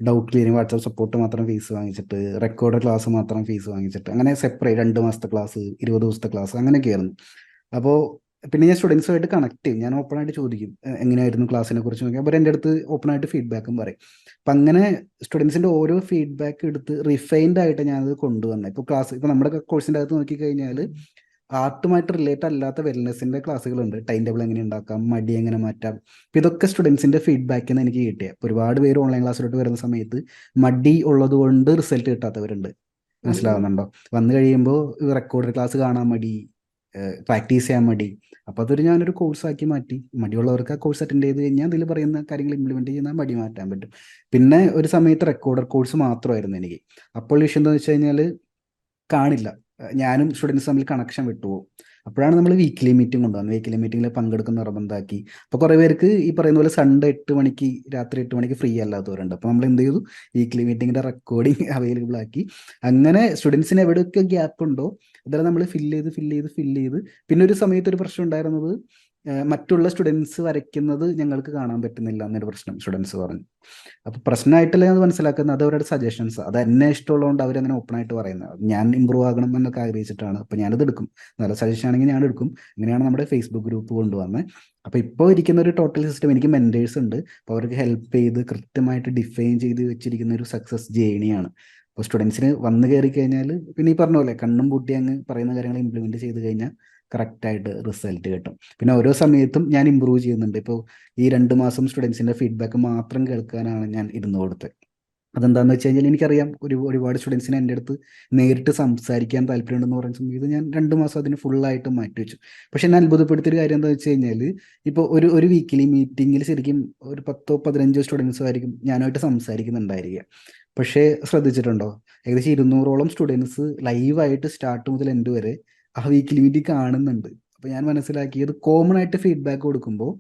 ഡൗട്ട് ക്ലിയറിംഗ്, വാട്സാപ്പ് സപ്പോർട്ട് മാത്രം ഫീസ് വാങ്ങിച്ചിട്ട്, റെക്കോർഡ് ക്ലാസ് മാത്രം ഫീസ് വാങ്ങിച്ചിട്ട്, അങ്ങനെ സെപ്പറേറ്റ് 2 മാസത്തെ ക്ലാസ്, 20 ദിവസത്തെ ക്ലാസ്, അങ്ങനെയൊക്കെ ആയിരുന്നു. അപ്പോൾ പിന്നെ ഞാൻ സ്റ്റുഡൻസുമായിട്ട് കണക്ട് ചെയ്യും. ഞാൻ ഓപ്പൺ ആയിട്ട് ചോദിക്കും എങ്ങനെയായിരുന്നു ക്ലാസ്സിനെ കുറിച്ച് നോക്കി. അപ്പോൾ എൻ്റെ അടുത്ത് ഓപ്പൺ ആയിട്ട് ഫീഡ്ബാക്കും പറയും. അപ്പം അങ്ങനെ സ്റ്റുഡൻസിൻ്റെ ഓരോ ഫീഡ്ബാക്ക് എടുത്ത് റിഫൈൻഡ് ആയിട്ട് ഞാനത് കൊണ്ടുവന്നത്. ഇപ്പോൾ ക്ലാസ്, ഇപ്പോൾ നമ്മുടെ കോഴ്സിൻ്റെ അകത്ത് നോക്കിക്കഴിഞ്ഞാൽ ആർട്ടുമായിട്ട് റിലേറ്റ് അല്ലാത്ത വെൽനെസ്സിൻ്റെ ക്ലാസ്സുകളുണ്ട്. ടൈം ടേബിൾ എങ്ങനെ ഉണ്ടാക്കാം, മടി എങ്ങനെ മാറ്റാം. അപ്പോൾ ഇതൊക്കെ സ്റ്റുഡൻസിൻ്റെ ഫീഡ്ബാക്കിൽ നിന്ന് എനിക്ക് കിട്ടിയ. ഒരുപാട് പേര് ഓൺലൈൻ ക്ലാസ്സിലോട്ട് വരുന്ന സമയത്ത് മടി ഉള്ളത് കൊണ്ട് റിസൾട്ട് കിട്ടാത്തവരുണ്ട്. മനസ്സിലാവുന്നുണ്ടോ? വന്നു കഴിയുമ്പോൾ റെക്കോർഡ് ക്ലാസ് കാണാൻ മടി, പ്രാക്ടീസ് ചെയ്യാൻ മടി. അപ്പോൾ അതൊരു ഞാനൊരു കോഴ്സാക്കി മാറ്റി. മടിയുള്ളവർക്ക് ആ കോഴ്സ് അറ്റൻഡ് ചെയ്ത് കഴിഞ്ഞാൽ അതിൽ പറയുന്ന കാര്യങ്ങൾ ഇംപ്ലിമെൻറ്റ് ചെയ്യുന്ന മടി മാറ്റാൻ പറ്റും. പിന്നെ ഒരു സമയത്ത് റെക്കോർഡർ കോഴ്സ് മാത്രമായിരുന്നു എനിക്ക്. അപ്പോൾ വിഷയം എന്താണെന്ന് വെച്ച് കഴിഞ്ഞാൽ കാണില്ല, ഞാനും സ്റ്റുഡൻസ് തമ്മിൽ കണക്ഷൻ വിട്ടുപോകും. അപ്പോഴാണ് നമ്മൾ വീക്ക്ലി മീറ്റിംഗ് കൊണ്ടുവന്നത്. വീക്ക്ലി മീറ്റിംഗിൽ പങ്കെടുക്കുന്ന നിർബന്ധമാക്കി. അപ്പോൾ കുറേ പേർക്ക് ഈ പറയുന്ന പോലെ സൺഡേ 8 മണിക്ക്, രാത്രി 8 മണിക്ക് ഫ്രീ അല്ലാത്തവരുണ്ട്. അപ്പോൾ നമ്മൾ എന്ത് ചെയ്തു, വീക്ക്ലി മീറ്റിങ്ങിൻ്റെ റെക്കോർഡിങ് അവൈലബിൾ ആക്കി. അങ്ങനെ സ്റ്റുഡൻസിന് എവിടെയൊക്കെ ഗ്യാപ്പ് ഉണ്ടോ അതെല്ലാം നമ്മൾ ഫില്ല് ചെയ്ത്. പിന്നെ ഒരു സമയത്ത് ഒരു പ്രശ്നം ഉണ്ടായിരുന്നത്, മറ്റുള്ള സ്റ്റുഡൻസ് വരയ്ക്കുന്നത് ഞങ്ങൾക്ക് കാണാൻ പറ്റുന്നില്ല എന്നൊരു പ്രശ്നം സ്റ്റുഡൻസ് പറഞ്ഞു. അപ്പോൾ പ്രശ്നമായിട്ടല്ല ഞാൻ മനസ്സിലാക്കുന്നത്, അത് അവരുടെ സജഷൻസ്, അത് എന്നെ ഇഷ്ടമുള്ളതുകൊണ്ട് അവരങ്ങനെ ഓപ്പൺ ആയിട്ട് പറയുന്നത്. ഞാൻ ഇമ്പ്രൂവ് ആകണം എന്നൊക്കെ ആഗ്രഹിച്ചിട്ടാണ്. അപ്പോൾ ഞാനത് എടുക്കും. നല്ല സജഷൻ ആണെങ്കിൽ ഞാൻ എടുക്കും. അങ്ങനെയാണ് നമ്മുടെ ഫേസ്ബുക്ക് ഗ്രൂപ്പ് കൊണ്ടുവന്നത്. അപ്പോൾ ഇപ്പോൾ ഇരിക്കുന്ന ഒരു ടോട്ടൽ സിസ്റ്റം, എനിക്ക് മെൻറ്റേഴ്സ് ഉണ്ട്. അപ്പോൾ അവർക്ക് ഹെൽപ്പ് ചെയ്ത് കൃത്യമായിട്ട് ഡിഫൈൻ ചെയ്ത് വെച്ചിരിക്കുന്ന ഒരു സക്സസ് ജേണിയാണ്. അപ്പോൾ സ്റ്റുഡൻസിന് വന്ന് കയറി കഴിഞ്ഞാൽ പിന്നെ ഈ പറഞ്ഞ പോലെ കണ്ണും പൂട്ടി അങ്ങ് പറയുന്ന കാര്യങ്ങൾ ഇംപ്ലിമെൻറ്റ് ചെയ്ത് കഴിഞ്ഞാൽ കറക്റ്റായിട്ട് റിസൾട്ട് കിട്ടും. പിന്നെ ഓരോ സമയത്തും ഞാൻ ഇമ്പ്രൂവ് ചെയ്യുന്നുണ്ട്. ഇപ്പോൾ ഈ 2 മാസം സ്റ്റുഡൻസിൻ്റെ ഫീഡ്ബാക്ക് മാത്രം കേൾക്കാനാണ് ഞാൻ ഇരുന്ന് കൊടുത്തത്. അതെന്താണെന്ന് വെച്ച് കഴിഞ്ഞാൽ എനിക്കറിയാം ഒരുപാട് സ്റ്റുഡൻസിന് എൻ്റെ അടുത്ത് നേരിട്ട് സംസാരിക്കാൻ താല്പര്യമുണ്ടെന്ന് പറയുന്ന സമയത്ത് ഞാൻ 2 മാസം അതിന് ഫുള്ളായിട്ട് മാറ്റി വെച്ചു. പക്ഷെ എന്നെ അത്ഭുതപ്പെടുത്തിയൊരു കാര്യം എന്താണെന്ന് വെച്ച് കഴിഞ്ഞാൽ, ഇപ്പോൾ ഒരു വീക്കിലി മീറ്റിങ്ങിൽ ശരിക്കും ഒരു 10-15 സ്റ്റുഡൻസോ ആയിരിക്കും ഞാനുമായിട്ട് സംസാരിക്കുന്നുണ്ടായിരിക്കുക. പക്ഷേ ശ്രദ്ധിച്ചിട്ടുണ്ടോ, ഏകദേശം 200ഓളം സ്റ്റുഡൻസ് ലൈവായിട്ട് സ്റ്റാർട്ട് മുതൽ എൻഡ് വരെ ആ വീക്കിലി മീറ്റിംഗ് കാണുന്നുണ്ട്. അപ്പോൾ ഞാൻ മനസ്സിലാക്കിയത്, കോമൺ ആയിട്ട് ഫീഡ്ബാക്ക് കൊടുക്കുമ്പോൾ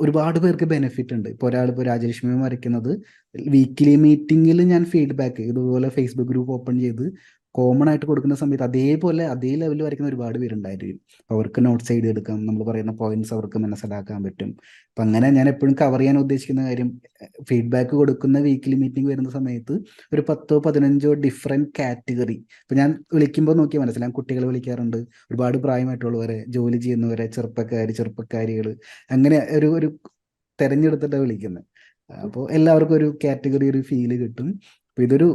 ഒരുപാട് പേർക്ക് ബെനിഫിറ്റ് ഉണ്ട്. ഇപ്പോൾ ഒരാളിപ്പോൾ രാജലക്ഷ്മി വരയ്ക്കുന്നത് വീക്കിലി മീറ്റിങ്ങിൽ ഞാൻ ഫീഡ്ബാക്ക് ഇതുപോലെ ഫേസ്ബുക്ക് ഗ്രൂപ്പ് ഓപ്പൺ ചെയ്ത് കോമൺ ആയിട്ട് കൊടുക്കുന്ന സമയത്ത് അതേപോലെ അതേ ലെവലിൽ വരയ്ക്കുന്ന ഒരുപാട് പേരുണ്ടായിരിക്കും. അപ്പോൾ അവർക്ക് നോട്ട്സ് എഴുതിയെടുക്കാം, നമ്മൾ പറയുന്ന പോയിന്റ്സ് അവർക്ക് മനസ്സിലാക്കാൻ പറ്റും. അപ്പം അങ്ങനെ ഞാൻ എപ്പോഴും കവർ ചെയ്യാൻ ഉദ്ദേശിക്കുന്ന കാര്യം, ഫീഡ്ബാക്ക് കൊടുക്കുന്ന വീക്കിലി മീറ്റിംഗ് വരുന്ന സമയത്ത് ഒരു 10-15 ഡിഫറെൻറ്റ് കാറ്റഗറി. ഇപ്പം ഞാൻ വിളിക്കുമ്പോൾ നോക്കിയാൽ മനസ്സിലാവും, കുട്ടികളെ വിളിക്കാറുണ്ട്, ഒരുപാട് പ്രായമായിട്ടുള്ളവരെ, ജോലി ചെയ്യുന്നവരെ, ചെറുപ്പക്കാരികൾ, അങ്ങനെ ഒരു തെരഞ്ഞെടുത്തിട്ടാണ് വിളിക്കുന്നത്. അപ്പോൾ എല്ലാവർക്കും ഒരു കാറ്റഗറി, ഒരു ഫീല് കിട്ടും. അപ്പോൾ ഇതൊരു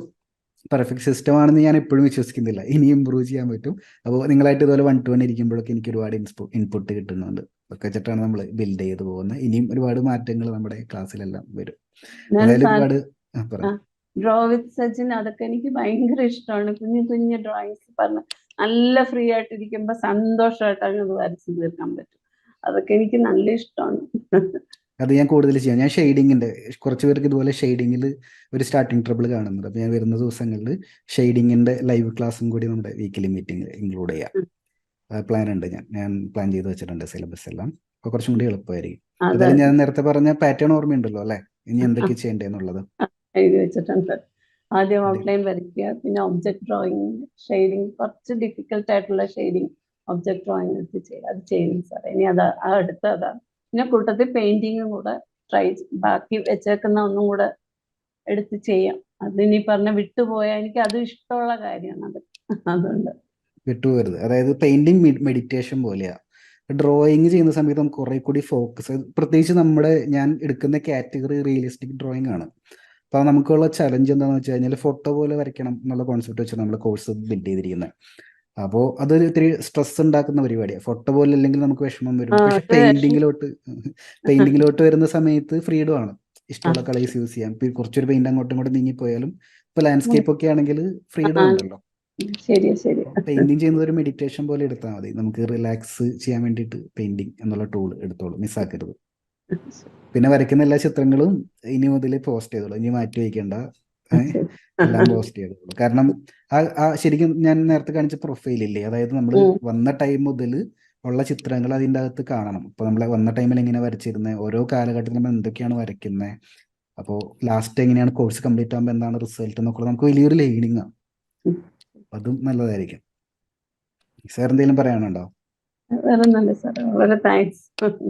പെർഫെക്റ്റ് സിസ്റ്റം ആണെന്ന് ഞാൻ എപ്പോഴും വിശ്വസിക്കുന്നില്ല. ഇനി ഇമ്പ്രൂവ് ചെയ്യാൻ പറ്റും. അപ്പോൾ നിങ്ങളായിട്ട് ഇതുപോലെ 1-to-1 ഇരിക്കുമ്പോഴൊക്കെ എനിക്ക് ഒരുപാട് ഇൻപുട്ട് കിട്ടുന്നുണ്ട്. ഒക്കെ വെച്ചിട്ടാണ് നമ്മൾ ബിൽഡ് ചെയ്ത് പോകുന്നത്. ഇനിയും ഒരുപാട് മാറ്റങ്ങൾ നമ്മുടെ ക്ലാസ്സിലെല്ലാം വരും. ഞാൻ എന്തായാലും ഒരുപാട് പറഞ്ഞു. ഡ്രോ വിത്ത് സച്ചിൻ അതൊക്കെ എനിക്ക് ഭയങ്കര ഇഷ്ടമാണ്. കുഞ്ഞു ഡ്രോയിങ്സ് പറഞ്ഞ് നല്ല ഫ്രീ ആയിട്ടിരിക്കുമ്പോൾ സന്തോഷമായിട്ട് അങ്ങ് വരച്ച് തീർക്കാൻ പറ്റും. അതൊക്കെ എനിക്ക് നല്ല ഇഷ്ടമാണ്. അത് ഞാൻ കൂടുതൽ ചെയ്യാം. ഞാൻ ഷെയ്ഡിങ്ങിൻ്റെ, കുറച്ച് പേർക്ക് ഇതുപോലെ ഷെയ്ഡിങ്ങിൽ ഒരു സ്റ്റാർട്ടിങ് ട്രബിൾ കാണുന്നുണ്ട്. അപ്പോൾ ഞാൻ വരുന്ന ദിവസങ്ങളിൽ ഷെയ്ഡിങ്ങിൻ്റെ ലൈവ് ക്ലാസ്സും കൂടി നമ്മുടെ വീക്കിലി മീറ്റിംഗ് ഇൻക്ലൂഡ് ചെയ്യാം. പ്ലാൻ ഉണ്ട്. ഞാൻ പ്ലാൻ ചെയ്ത് വെച്ചിട്ടുണ്ട് സിലബസ് എല്ലാം. അപ്പോൾ കുറച്ചും കൂടി എളുപ്പമായിരിക്കും. എന്തായാലും ഞാൻ നേരത്തെ പറഞ്ഞ പാറ്റേൺ ഓർമ്മയുണ്ടല്ലോ അല്ലേ, ഇനി എന്തൊക്കെ ചെയ്യേണ്ടതെന്നുള്ളത് എഴുതി വെച്ചിട്ടുണ്ട്. ആദ്യം ഔട്ട്ലൈൻ വരയ്ക്കുക, പിന്നെ ഒബ്ജക്ട് ഡ്രോയിങ്, ഷെയ്ഡിങ്, കുറച്ച് ഡിഫിക്കൽട്ട് ആയിട്ടുള്ള ഷെയ്ഡിങ് ഒബ്ജക്ട് ഡ്രോയിങ് എടുത്ത് ചെയ്യുക. അത് ചെയ്യുന്നു സാർ. ഇനി അടുത്തതാണ്. പിന്നെ കൂട്ടത്തിൽ പെയിന്റിങ്ങും കൂടെ ബാക്കി വെച്ചേക്കുന്ന ഒന്നും കൂടെ എടുത്ത് ചെയ്യാം. അതിനി പറഞ്ഞ വിട്ടുപോയാൽ എനിക്ക് അത് ഇഷ്ടമുള്ള കാര്യമാണ്. അതുകൊണ്ട് വിട്ടുപോകരുത്. അതായത് പെയിന്റിങ് മെഡിറ്റേഷൻ പോലെയാണ്. ഡ്രോയിങ് ചെയ്യുന്ന സമയത്ത് നമുക്ക് കുറെ കൂടി ഫോക്കസ്, പ്രത്യേകിച്ച് ഞാൻ എടുക്കുന്ന കാറ്റഗറി റിയലിസ്റ്റിക് ഡ്രോയിങ് ആണ്. അപ്പോൾ നമുക്കുള്ള ചലഞ്ച് എന്താണെന്ന് വെച്ച് കഴിഞ്ഞാൽ, ഫോട്ടോ പോലെ വരയ്ക്കണം എന്നുള്ള കോൺസെപ്റ്റ് വെച്ച് നമ്മൾ കോഴ്സ് ബിൽഡ് ചെയ്തിരിക്കുന്നത്. അപ്പോൾ അതൊരു ഇത്തിരി സ്ട്രെസ് ഉണ്ടാക്കുന്ന പരിപാടിയാണ്. ഫോട്ടോ പോലെ അല്ലെങ്കിൽ നമുക്ക് വിഷമം വരും. പക്ഷെ പെയിന്റിങ്ങിലോട്ട് വരുന്ന സമയത്ത് ഫ്രീഡം ആണ്. ഇഷ്ടമുള്ള കളേഴ്സ് യൂസ് ചെയ്യാം. ഇപ്പൊ കുറച്ചൊരു പെയിന്റ് അങ്ങോട്ടും ഇങ്ങോട്ടും നീങ്ങിപ്പോയാലും ഇപ്പൊ ലാൻഡ്സ്കേപ്പ് ഒക്കെ ആണെങ്കിൽ ഫ്രീഡം ആ, ഉണ്ടല്ലോ. ശരിയാ ശരിയാ. പെയിന്റിങ് ചെയ്യുന്നത് ഒരു മെഡിറ്റേഷൻ പോലെ എടുത്താൽ മതി. നമുക്ക് റിലാക്സ് ചെയ്യാൻ വേണ്ടിയിട്ട് പെയിന്റിങ് എന്നുള്ള ടൂൾ എടുത്തോളൂ, മിസ്സാക്കരുത്. പിന്നെ വരയ്ക്കുന്ന എല്ലാ ചിത്രങ്ങളും ഇനി മുതൽ പോസ്റ്റ് ചെയ്തോളൂ, ഇനി മാറ്റി വയ്ക്കേണ്ട. ശരി. എല്ലാം പോസ്റ്റ് ചെയ്തോളൂ. കാരണം ശരിക്കും ഞാൻ നേരത്തെ കാണിച്ച പ്രൊഫൈലില്ലേ, അതായത് നമ്മൾ വന്ന ടൈം മുതൽ ഉള്ള ചിത്രങ്ങൾ അതിൻ്റെ അകത്ത് കാണണം. ഇപ്പൊ നമ്മൾ വന്ന ടൈമിൽ എങ്ങനെ വരച്ചിരുന്നത്, ഓരോ കാലഘട്ടത്തിൽ നമ്മൾ എന്തൊക്കെയാണ് വരയ്ക്കുന്നത്, അപ്പോൾ ലാസ്റ്റ് എങ്ങനെയാണ് കോഴ്സ് കംപ്ലീറ്റ് ആകുമ്പോൾ എന്താണ് റിസൾട്ട് എന്നൊക്കെ നമുക്ക് വലിയൊരു ലേണിംഗ് ആണ്. അതും നല്ലതായിരിക്കും. സാർ എന്തെങ്കിലും പറയാനുണ്ടോ? വേറെ നല്ല സാർ, വളരെ താങ്ക്സ് ഒരുപാട്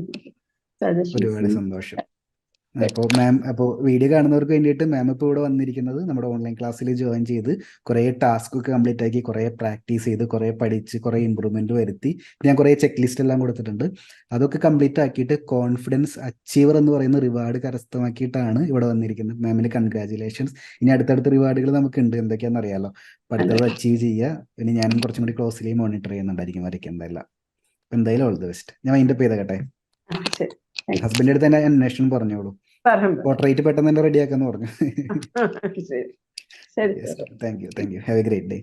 സജഷൻസ്. സന്തോഷം. അപ്പോൾ മാം, അപ്പോൾ വീഡിയോ കാണുന്നവർക്ക് വേണ്ടിയിട്ട് മാം ഇപ്പോൾ ഇവിടെ വന്നിരിക്കുന്നത് നമ്മുടെ ഓൺലൈൻ ക്ലാസ്സിൽ ജോയിൻ ചെയ്ത് കുറേ ടാസ്ക് ഒക്കെ കംപ്ലീറ്റ് ആക്കി, കുറേ പ്രാക്ടീസ് ചെയ്ത്, കുറേ പഠിച്ച്, കുറേ ഇമ്പ്രൂവ്മെന്റ് വരുത്തി. ഞാൻ കുറേ ചെക്ക് ലിസ്റ്റ് എല്ലാം കൊടുത്തിട്ടുണ്ട്. അതൊക്കെ കംപ്ലീറ്റ് ആക്കിയിട്ട് കോൺഫിഡൻസ് അച്ചീവർ എന്ന് പറയുന്ന റിവാർഡ് കരസ്ഥമാക്കിയിട്ടാണ് ഇവിടെ വന്നിരിക്കുന്നത്. മാമിന് കൺഗ്രാജുലേഷൻസ്. ഇനി അടുത്തടുത്ത റിവാർഡുകൾ നമുക്കുണ്ട്, എന്തൊക്കെയാണെന്ന് അറിയാലോ. അപ്പോൾ അടുത്തത് അച്ചീവ് ചെയ്യുക. ഇനി ഞാനും കുറച്ചും കൂടി ക്ലോസ്ലി മോണിറ്റർ ചെയ്യുന്നുണ്ടായിരിക്കും വരയ്ക്കുന്നതെല്ലാം. എന്തായാലും ഓൾ ദി ബെസ്റ്റ്. ഞാൻ മൈൻഡപ്പ് ചെയ്തേക്കട്ടെ. ഹസ്ബൻഡിന്റെ അടുത്ത് തന്നെ അന്വേഷണം പറഞ്ഞോളൂ. പോർട്രേറ്റ് പെട്ടെന്ന് തന്നെ റെഡിയാക്കാന്ന് പറഞ്ഞു. ശരി ശരി. Thank you. Have A great day.